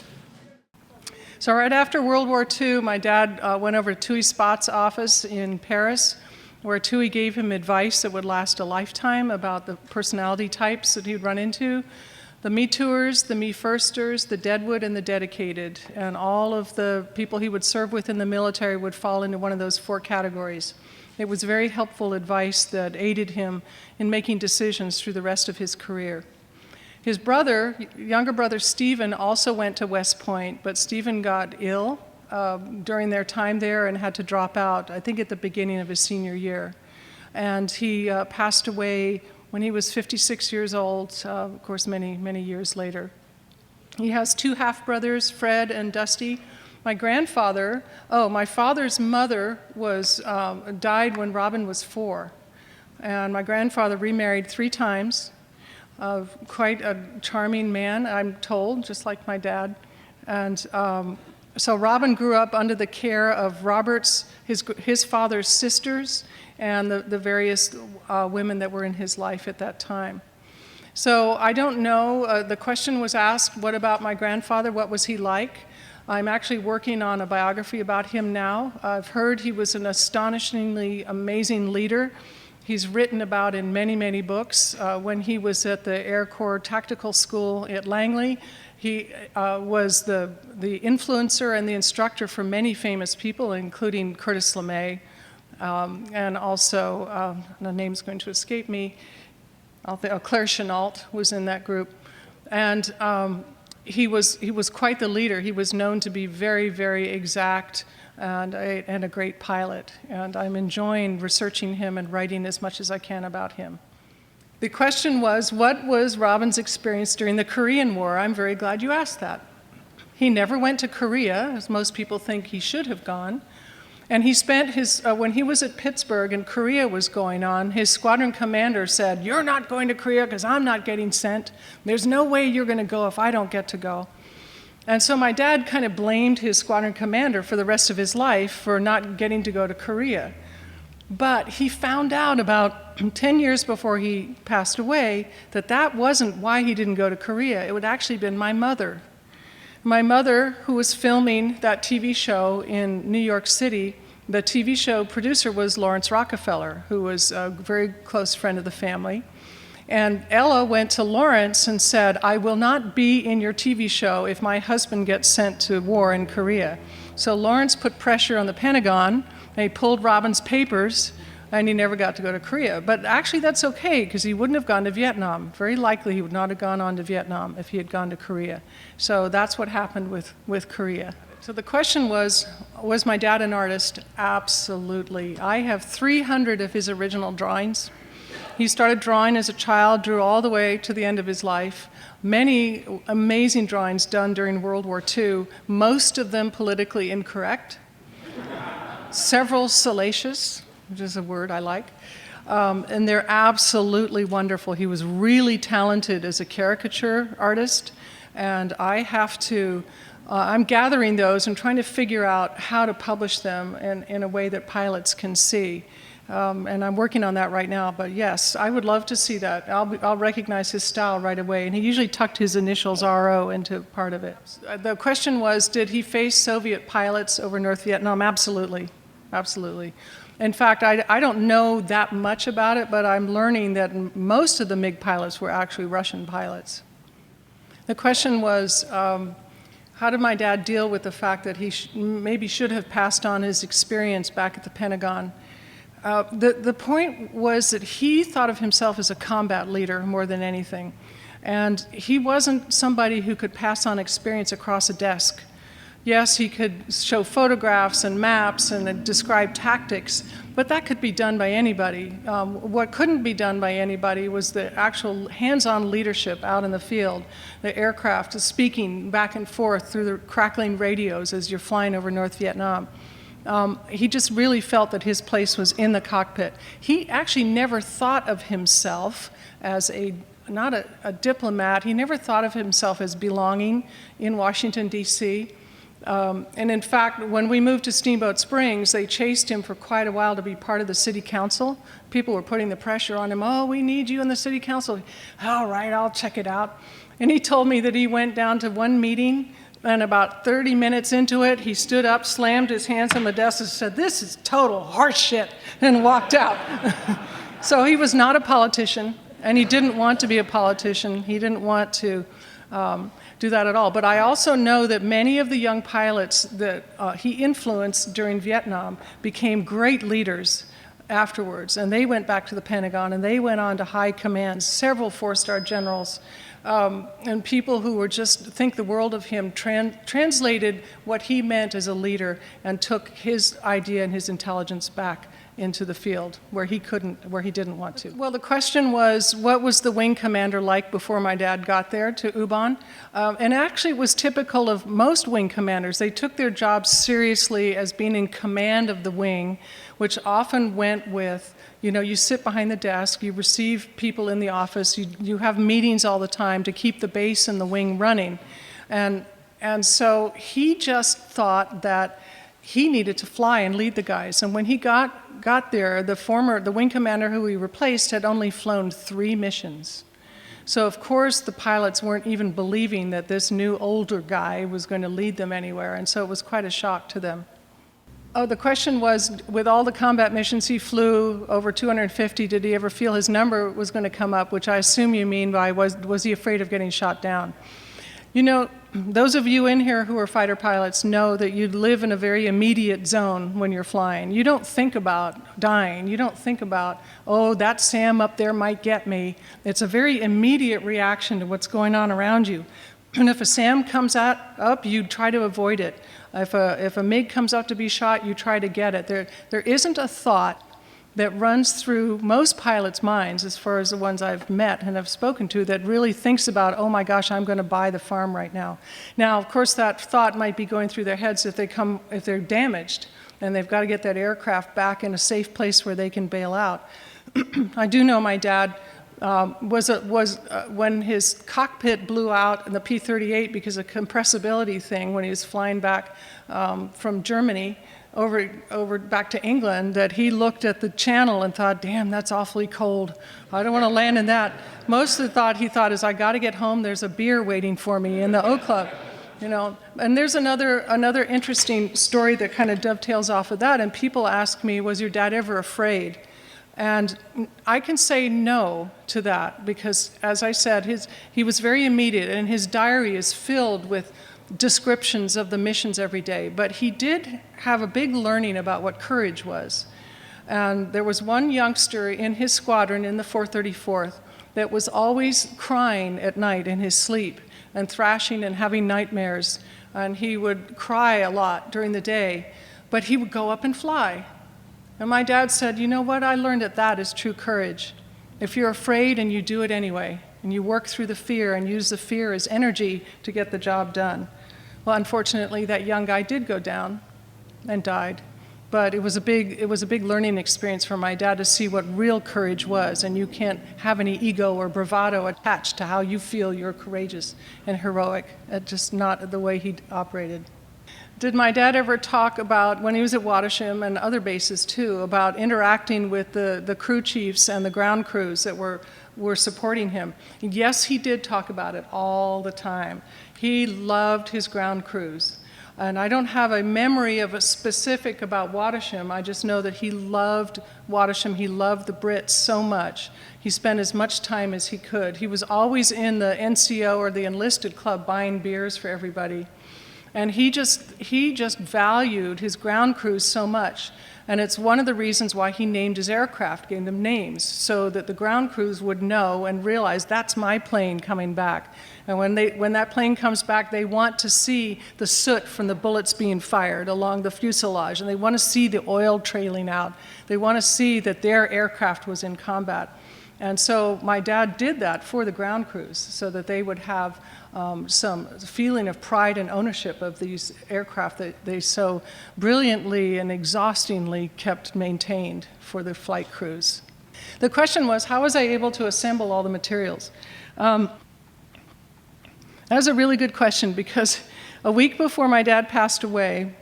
So right after World War II, my dad went over to Tui Spot's office in Paris, where Tui gave him advice that would last a lifetime about the personality types that he'd run into. The Me Tours, the Me Firsters, the Deadwood, and the Dedicated. And all of the people he would serve with in the military would fall into one of those 4 categories. It was very helpful advice that aided him in making decisions through the rest of his career. His brother, younger brother Stephen, also went to West Point, but Stephen got ill during their time there and had to drop out, I think at the beginning of his senior year. And he passed away when he was 56 years old, of course, many years later. He has 2 half-brothers, Fred and Dusty. My grandfather, my father's mother died when Robin was 4. And my grandfather remarried 3 times. Quite a charming man, I'm told, just like my dad. And so Robin grew up under the care of Robert's, his father's sisters, and the various women that were in his life at that time. So I don't know, the question was asked, what about my grandfather? What was he like? I'm actually working on a biography about him now. I've heard he was an astonishingly amazing leader. He's written about in many books. When he was at the Air Corps Tactical School at Langley, he was the influencer and the instructor for many famous people, including Curtis LeMay, and also, the name's going to escape me, Claire Chenault was in that group. And he was quite the leader. He was known to be very exact and a great pilot. And I'm enjoying researching him and writing as much as I can about him. The question was, what was Robin's experience during the Korean War? I'm very glad you asked that. He never went to Korea, as most people think he should have gone. And he spent when he was at Pittsburgh and Korea was going on, his squadron commander said, "You're not going to Korea because I'm not getting sent. There's no way you're going to go if I don't get to go." And so my dad kind of blamed his squadron commander for the rest of his life for not getting to go to Korea. But he found out about 10 years before he passed away that wasn't why he didn't go to Korea. It would actually been my mother. My mother, who was filming that TV show in New York City, the TV show producer was Lawrence Rockefeller, who was a very close friend of the family. And Ella went to Lawrence and said, "I will not be in your TV show if my husband gets sent to war in Korea." So Lawrence put pressure on the Pentagon, and he pulled Robin's papers, and he never got to go to Korea. But actually that's okay, because he wouldn't have gone to Vietnam. Very likely he would not have gone on to Vietnam if he had gone to Korea. So that's what happened with Korea. So the question was my dad an artist? Absolutely. I have 300 of his original drawings. He started drawing as a child, drew all the way to the end of his life. Many amazing drawings done during World War II, most of them politically incorrect, several salacious, which is a word I like, and they're absolutely wonderful. He was really talented as a caricature artist, and I'm gathering those and trying to figure out how to publish them in a way that pilots can see. And I'm working on that right now, but yes, I would love to see that. I'll recognize his style right away, and he usually tucked his initials RO into part of it. The question was, did he face Soviet pilots over North Vietnam? Absolutely. In fact, I don't know that much about it, but I'm learning that most of the MiG pilots were actually Russian pilots. The question was, how did my dad deal with the fact that he maybe should have passed on his experience back at the Pentagon? The point was that he thought of himself as a combat leader more than anything. And he wasn't somebody who could pass on experience across a desk. Yes, he could show photographs and maps and describe tactics, but that could be done by anybody. What couldn't be done by anybody was the actual hands-on leadership out in the field. The aircraft is speaking back and forth through the crackling radios as you're flying over North Vietnam. He just really felt that his place was in the cockpit. He actually never thought of himself as not a diplomat. He never thought of himself as belonging in Washington, D.C. And in fact, when we moved to Steamboat Springs, they chased him for quite a while to be part of the city council. People were putting the pressure on him. Oh, we need you in the city council. All right, I'll check it out. And he told me that he went down to one meeting, and about 30 minutes into it, he stood up, slammed his hands on the desk and said, "This is total horse shit," and walked out. So he was not a politician, and he didn't want to be a politician. He didn't want to do that at all. But I also know that many of the young pilots that he influenced during Vietnam became great leaders afterwards, and they went back to the Pentagon, and they went on to high commands, several four-star generals, and people who were just think the world of him, translated what he meant as a leader and took his idea and his intelligence back into the field where he didn't want to. Well, the question was, what was the wing commander like before my dad got there to Ubon? And actually it was typical of most wing commanders. They took their jobs seriously as being in command of the wing, which often went with, you sit behind the desk, you receive people in the office, you have meetings all the time to keep the base and the wing running. And so he just thought that he needed to fly and lead the guys. And when he got there, the wing commander who he replaced had only flown 3 missions. So of course the pilots weren't even believing that this new older guy was going to lead them anywhere, and so it was quite a shock to them. Oh, the question was, with all the combat missions he flew, over 250, did he ever feel his number was going to come up, which I assume you mean by was he afraid of getting shot down? Those of you in here who are fighter pilots know that you live in a very immediate zone when you're flying. You don't think about dying. You don't think about, oh, that SAM up there might get me. It's a very immediate reaction to what's going on around you. And if a SAM comes up, you try to avoid it. If a MiG comes up to be shot, you try to get it. There isn't a thought that runs through most pilots' minds, as far as the ones I've met and have spoken to, that really thinks about, oh my gosh, I'm going to buy the farm right now. Now, of course, that thought might be going through their heads if they're damaged, and they've got to get that aircraft back in a safe place where they can bail out. I do know my dad when his cockpit blew out in the P-38 because of compressibility thing when he was flying back from Germany over back to England, that he looked at the channel and thought, damn, that's awfully cold. I don't want to land in that. Most of the thought he thought is, I got to get home, there's a beer waiting for me in the O Club. And there's another interesting story that kind of dovetails off of that, and people ask me, was your dad ever afraid? And I can say no to that because, as I said, he was very immediate, and his diary is filled with descriptions of the missions every day. But he did have a big learning about what courage was. And there was one youngster in his squadron in the 434th that was always crying at night in his sleep and thrashing and having nightmares. And he would cry a lot during the day, but he would go up and fly. And my dad said, you know what, I learned that is true courage. If you're afraid and you do it anyway, and you work through the fear and use the fear as energy to get the job done. Well, unfortunately, that young guy did go down and died. But it was a big learning experience for my dad to see what real courage was, and you can't have any ego or bravado attached to how you feel you're courageous and heroic. It's just not the way he operated. Did my dad ever talk about, when he was at Wadasham and other bases too, about interacting with the crew chiefs and the ground crews that were supporting him? Yes, he did talk about it all the time. He loved his ground crews. And I don't have a memory of a specific about Wadasham. I just know that he loved Wadasham. He loved the Brits so much. He spent as much time as he could. He was always in the NCO or the enlisted club buying beers for everybody. And he just valued his ground crews so much. And it's one of the reasons why he named his aircraft, gave them names, so that the ground crews would know and realize that's my plane coming back. And when that plane comes back, they want to see the soot from the bullets being fired along the fuselage, and they want to see the oil trailing out. They want to see that their aircraft was in combat. And so my dad did that for the ground crews so that they would have some feeling of pride and ownership of these aircraft that they so brilliantly and exhaustingly kept maintained for the flight crews. The question was, how was I able to assemble all the materials? That was a really good question, because a week before my dad passed away,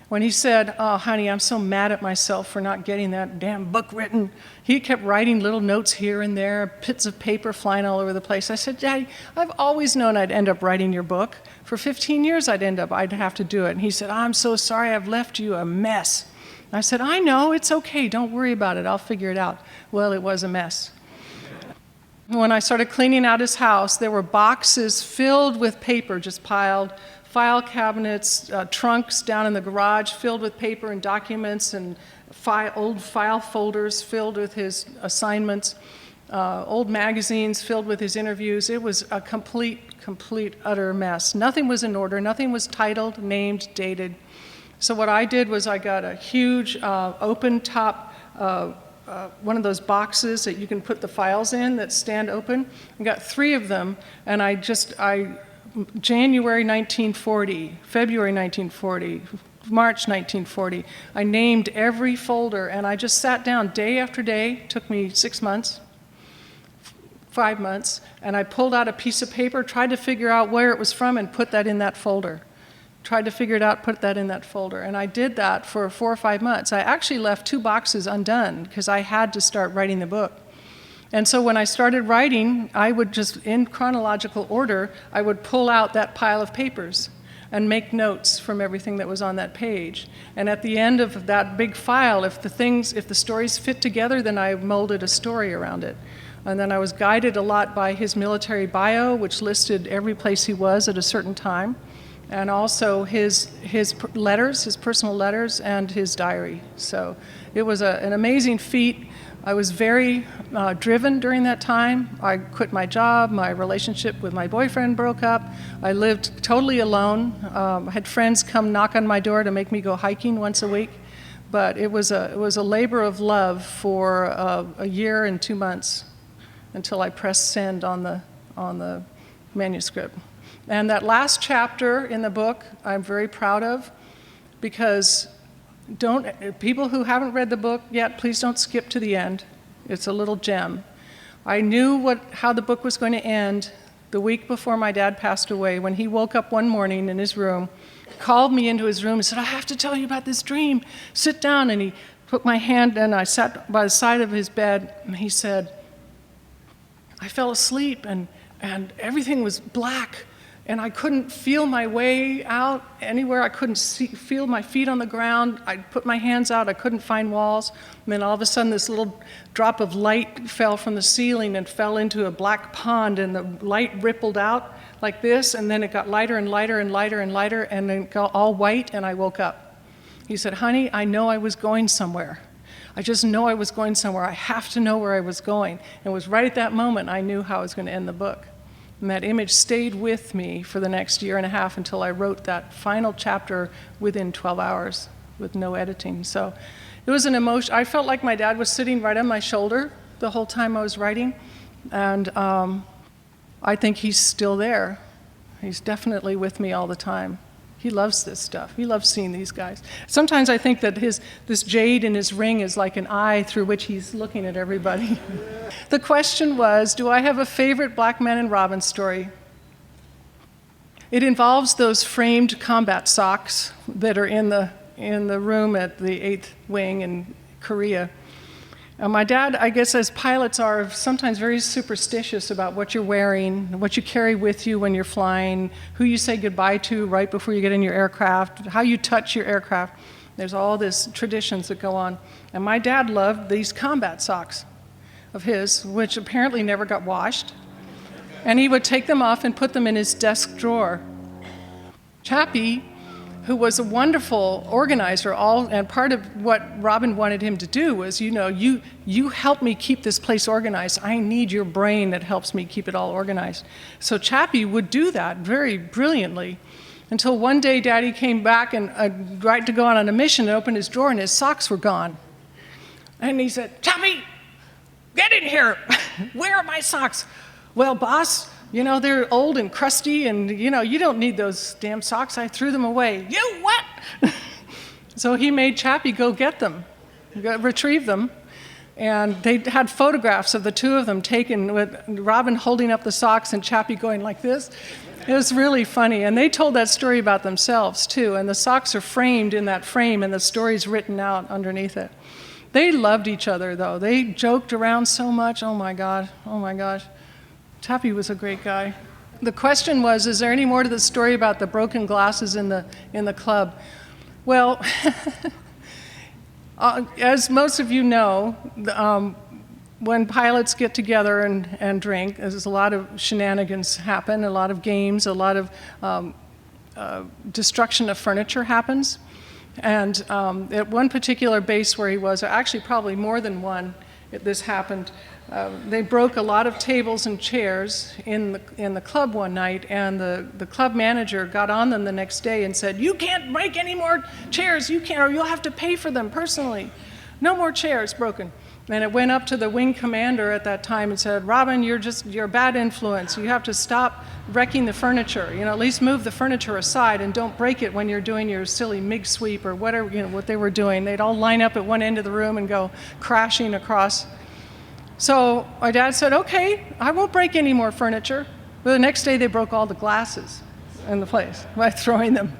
when he said, "Oh, honey, I'm so mad at myself for not getting that damn book written," he kept writing little notes here and there, bits of paper flying all over the place. I said, "Daddy, I've always known I'd end up writing your book. For 15 years I'd have to do it." And he said, "I'm so sorry, I've left you a mess." I said, "I know, it's okay, don't worry about it, I'll figure it out." Well, it was a mess. When I started cleaning out his house, there were boxes filled with paper just piled, file cabinets, trunks down in the garage filled with paper and documents, and old file folders filled with his assignments, old magazines filled with his interviews. It was a complete, utter mess. Nothing was in order. Nothing was titled, named, dated. So what I did was I got a huge open top, one of those boxes that you can put the files in that stand open. I got 3 of them, and January 1940, February 1940, March 1940, I named every folder, and I just sat down day after day. It took me 6 months, 5 months, and I pulled out a piece of paper, tried to figure out where it was from, and put that in that folder. Tried to figure it out, put that in that folder. And I did that for 4 or 5 months. I actually left 2 boxes undone because I had to start writing the book. And so when I started writing, I would just, in chronological order, I would pull out that pile of papers and make notes from everything that was on that page. And at the end of that big file, if the stories fit together, then I molded a story around it. And then I was guided a lot by his military bio, which listed every place he was at a certain time, and also his letters, his personal letters, and his diary. So it was an amazing feat. I was very driven during that time. I quit my job. My relationship with my boyfriend broke up. I lived totally alone. I had friends come knock on my door to make me go hiking once a week. But it was a labor of love for a year and 2 months until I pressed send on the manuscript. And that last chapter in the book I'm very proud of, because people who haven't read the book yet, please don't skip to the end. It's a little gem. I knew how the book was going to end the week before my dad passed away, when he woke up one morning in his room, called me into his room and said, "I have to tell you about this dream. Sit down." And he put my hand, and I sat by the side of his bed, and he said, "I fell asleep and everything was black. And I couldn't feel my way out anywhere. I couldn't feel my feet on the ground. I put my hands out. I couldn't find walls. And then all of a sudden, this little drop of light fell from the ceiling and fell into a black pond, and the light rippled out like this, and then it got lighter and lighter and lighter and lighter, and then it got all white, and I woke up." He said, "Honey, I know I was going somewhere. I just know I was going somewhere. I have to know where I was going." And it was right at that moment I knew how I was going to end the book. And that image stayed with me for the next year and a half until I wrote that final chapter within 12 hours with no editing. So it was an emotion. I felt like my dad was sitting right on my shoulder the whole time I was writing. And I think he's still there. He's definitely with me all the time. He loves this stuff. He loves seeing these guys. Sometimes I think that this jade in his ring is like an eye through which he's looking at everybody. The question was, do I have a favorite Black Man and Robin story? It involves those framed combat socks that are in the room at the 8th Wing in Korea. My dad, I guess, as pilots are sometimes very superstitious about what you're wearing, what you carry with you when you're flying, who you say goodbye to right before you get in your aircraft, how you touch your aircraft. There's all these traditions that go on. And my dad loved these combat socks of his, which apparently never got washed. And he would take them off and put them in his desk drawer. Chappie, who was a wonderful organizer, and part of what Robin wanted him to do was, you help me keep this place organized. I need your brain that helps me keep it all organized. So Chappie would do that very brilliantly, until one day Daddy came back and right to go on a mission and opened his drawer, and his socks were gone. And he said, "Chappie, "Get in here! Where are my socks?" "Well, boss, they're old and crusty, and, you don't need those damn socks. I threw them away." "You what?" So he made Chappie go get them, retrieve them. And they had photographs of the two of them taken with Robin holding up the socks and Chappie going like this. It was really funny. And they told that story about themselves, too. And the socks are framed in that frame, and the story's written out underneath it. They loved each other, though. They joked around so much. Oh, my God. Oh, my gosh. Chappie was a great guy. The question was, is there any more to the story about the broken glasses in the club? Well, as most of you know, when pilots get together and drink, there's a lot of shenanigans happen, a lot of games, a lot of destruction of furniture happens. And at one particular base where he was, actually probably more than one, this happened. They broke a lot of tables and chairs in the club one night, and the club manager got on them the next day and said, "You can't break any more chairs, you can't, or you'll have to pay for them personally. No more chairs broken." And it went up to the wing commander at that time and said, "Robin, you're a bad influence. You have to stop wrecking the furniture. At least move the furniture aside and don't break it when you're doing your silly MiG sweep," or whatever, what they were doing. They'd all line up at one end of the room and go crashing across. So my dad said, "Okay, I won't break any more furniture." But the next day they broke all the glasses in the place by throwing them.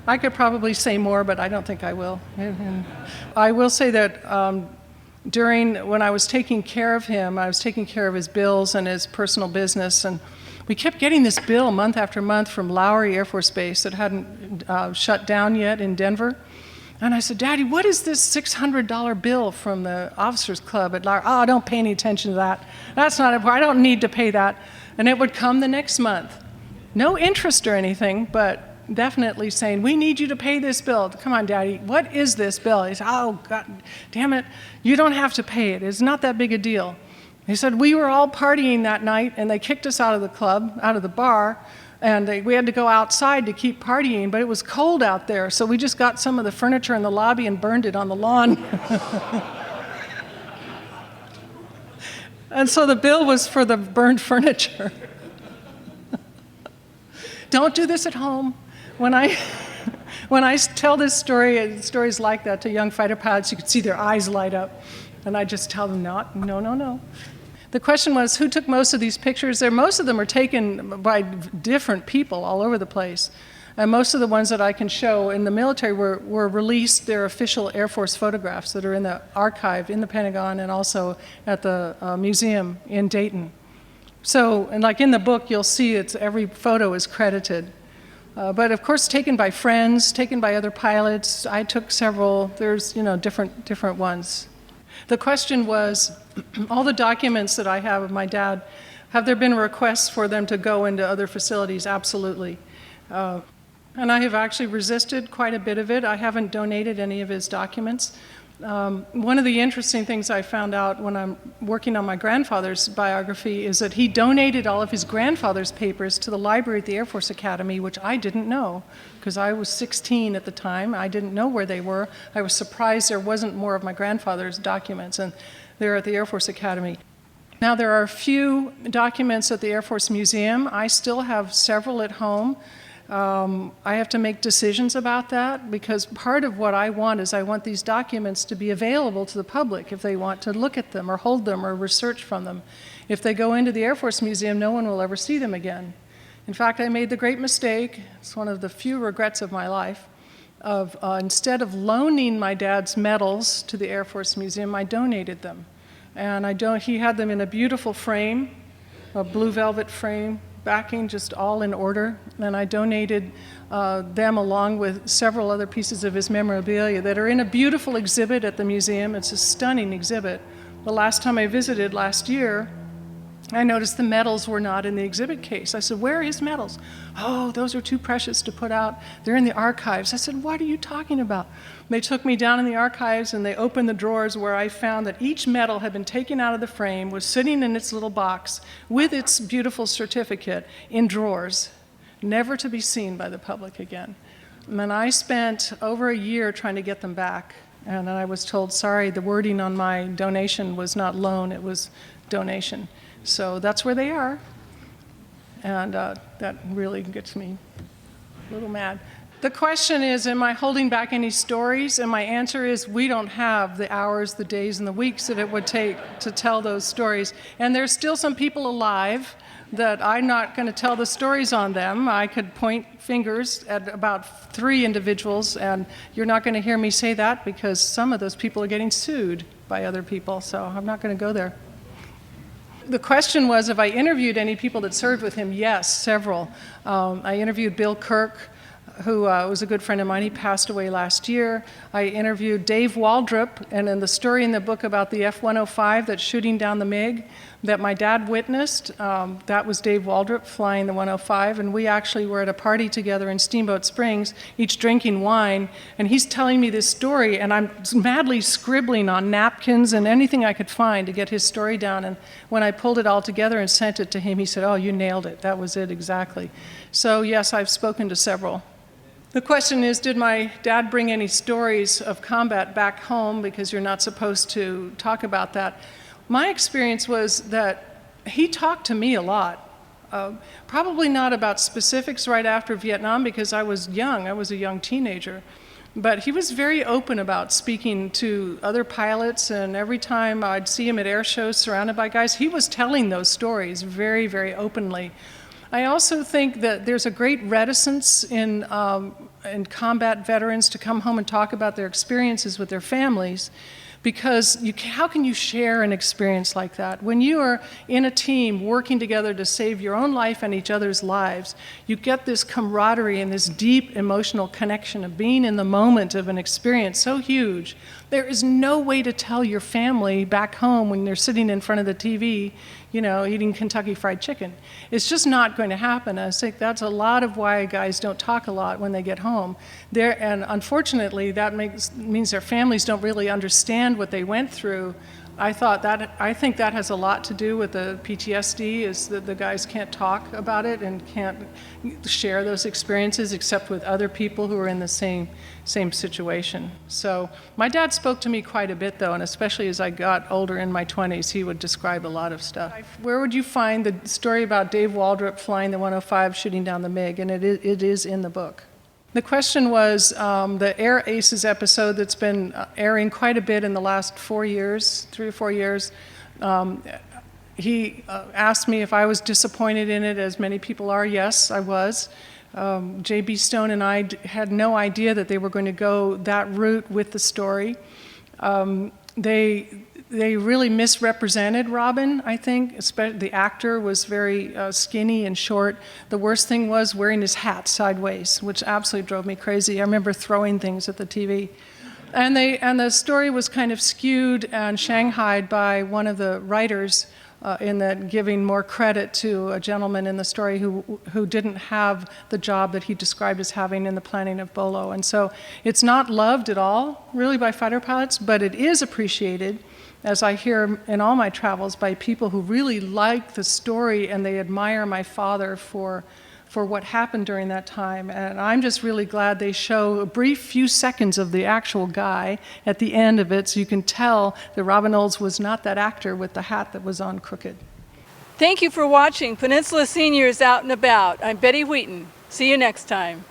I could probably say more, but I don't think I will. I will say that when I was taking care of him, I was taking care of his bills and his personal business, and we kept getting this bill month after month from Lowry Air Force Base that hadn't shut down yet in Denver. And I said, "Daddy, what is this $600 bill from the officers club at Lowry?" "Oh, don't pay any attention to that. That's not important. I don't need to pay that." And it would come the next month. No interest or anything, but definitely saying, "We need you to pay this bill." "Come on, Daddy, what is this bill?" He said, "Oh, God damn it. You don't have to pay it. It's not that big a deal." He said, "We were all partying that night, and they kicked us out of the club, out of the bar, and we had to go outside to keep partying, but it was cold out there, so we just got some of the furniture in the lobby and burned it on the lawn." And so the bill was for the burned furniture. Don't do this at home. When I tell this story, stories like that to young fighter pilots, you can see their eyes light up. And I just tell them, no. The question was, who took most of these pictures? Most of them are taken by different people all over the place. And most of the ones that I can show in the military were released. They're official Air Force photographs that are in the archive in the Pentagon and also at the museum in Dayton. So, and like in the book, you'll see every photo is credited. But of course, taken by friends, taken by other pilots. I took several. There's, different ones. The question was, all the documents that I have of my dad, have there been requests for them to go into other facilities? Absolutely. And I have actually resisted quite a bit of it. I haven't donated any of his documents. One of the interesting things I found out when I'm working on my grandfather's biography is that he donated all of his grandfather's papers to the library at the Air Force Academy, which I didn't know, because I was 16 at the time. I didn't know where they were. I was surprised there wasn't more of my grandfather's documents, and they're at the Air Force Academy. Now, there are a few documents at the Air Force Museum. I still have several at home. I have to make decisions about that, because part of what I want is I want these documents to be available to the public if they want to look at them or hold them or research from them. If they go into the Air Force Museum, no one will ever see them again. In fact, I made the great mistake, it's one of the few regrets of my life, of instead of loaning my dad's medals to the Air Force Museum, I donated them. And he had them in a beautiful frame, a blue velvet frame, backing just all in order, and I donated them along with several other pieces of his memorabilia that are in a beautiful exhibit at the museum. It's a stunning exhibit. The last time I visited last year, I noticed the medals were not in the exhibit case. I said, "Where are his medals?" "Oh, those are too precious to put out. They're in the archives." I said, "What are you talking about?" They took me down in the archives and they opened the drawers, where I found that each medal had been taken out of the frame, was sitting in its little box with its beautiful certificate in drawers, never to be seen by the public again. And then I spent over a year trying to get them back. And then I was told, sorry, the wording on my donation was not loan, it was donation. So that's where they are. And that really gets me a little mad. The question is, am I holding back any stories? And my answer is, we don't have the hours, the days, and the weeks that it would take to tell those stories. And there's still some people alive that I'm not going to tell the stories on them. I could point fingers at about 3 individuals, and you're not going to hear me say that because some of those people are getting sued by other people, so I'm not going to go there. The question was, have I interviewed any people that served with him? Yes, several. I interviewed Bill Kirk, who was a good friend of mine. He passed away last year. I interviewed Dave Waldrop, and in the story in the book about the F-105 that's shooting down the MiG that my dad witnessed, that was Dave Waldrop flying the 105, and we actually were at a party together in Steamboat Springs, each drinking wine, and he's telling me this story, and I'm madly scribbling on napkins and anything I could find to get his story down, and when I pulled it all together and sent it to him, he said, "Oh, you nailed it. That was it exactly." So yes, I've spoken to several. The question is, did my dad bring any stories of combat back home, because you're not supposed to talk about that? My experience was that he talked to me a lot. Probably not about specifics right after Vietnam, because I was young. I was a young teenager. But he was very open about speaking to other pilots, and every time I'd see him at air shows surrounded by guys, he was telling those stories very, very openly. I also think that there's a great reticence in combat veterans to come home and talk about their experiences with their families, because how can you share an experience like that? When you are in a team working together to save your own life and each other's lives, you get this camaraderie and this deep emotional connection of being in the moment of an experience so huge. There is no way to tell your family back home when they're sitting in front of the TV, eating Kentucky Fried Chicken. It's just not going to happen. I think that's a lot of why guys don't talk a lot when they get home. And unfortunately, that means their families don't really understand what they went through. I think that has a lot to do with the PTSD, is that the guys can't talk about it and can't share those experiences except with other people who are in the same situation. So my dad spoke to me quite a bit, though, and especially as I got older in my 20s, he would describe a lot of stuff. Where would you find the story about Dave Waldrop flying the 105 shooting down the MiG? And it is in the book. The question was the Air Aces episode that's been airing quite a bit in the last 3 or 4 years. He asked me if I was disappointed in it, as many people are. Yes, I was. J.B. Stone and I had no idea that they were going to go that route with the story. They really misrepresented Robin, I think. The actor was very skinny and short. The worst thing was wearing his hat sideways, which absolutely drove me crazy. I remember throwing things at the TV. And the story was kind of skewed and shanghaied by one of the writers in that, giving more credit to a gentleman in the story who didn't have the job that he described as having in the planning of Bolo. And so it's not loved at all, really, by fighter pilots, but it is appreciated, as I hear in all my travels, by people who really like the story and they admire my father for what happened during that time. And I'm just really glad they show a brief few seconds of the actual guy at the end of it, so you can tell that Robin Olds was not that actor with the hat that was on crooked. Thank you for watching Peninsula Seniors Out and About. I'm Betty Wheaton. See you next time.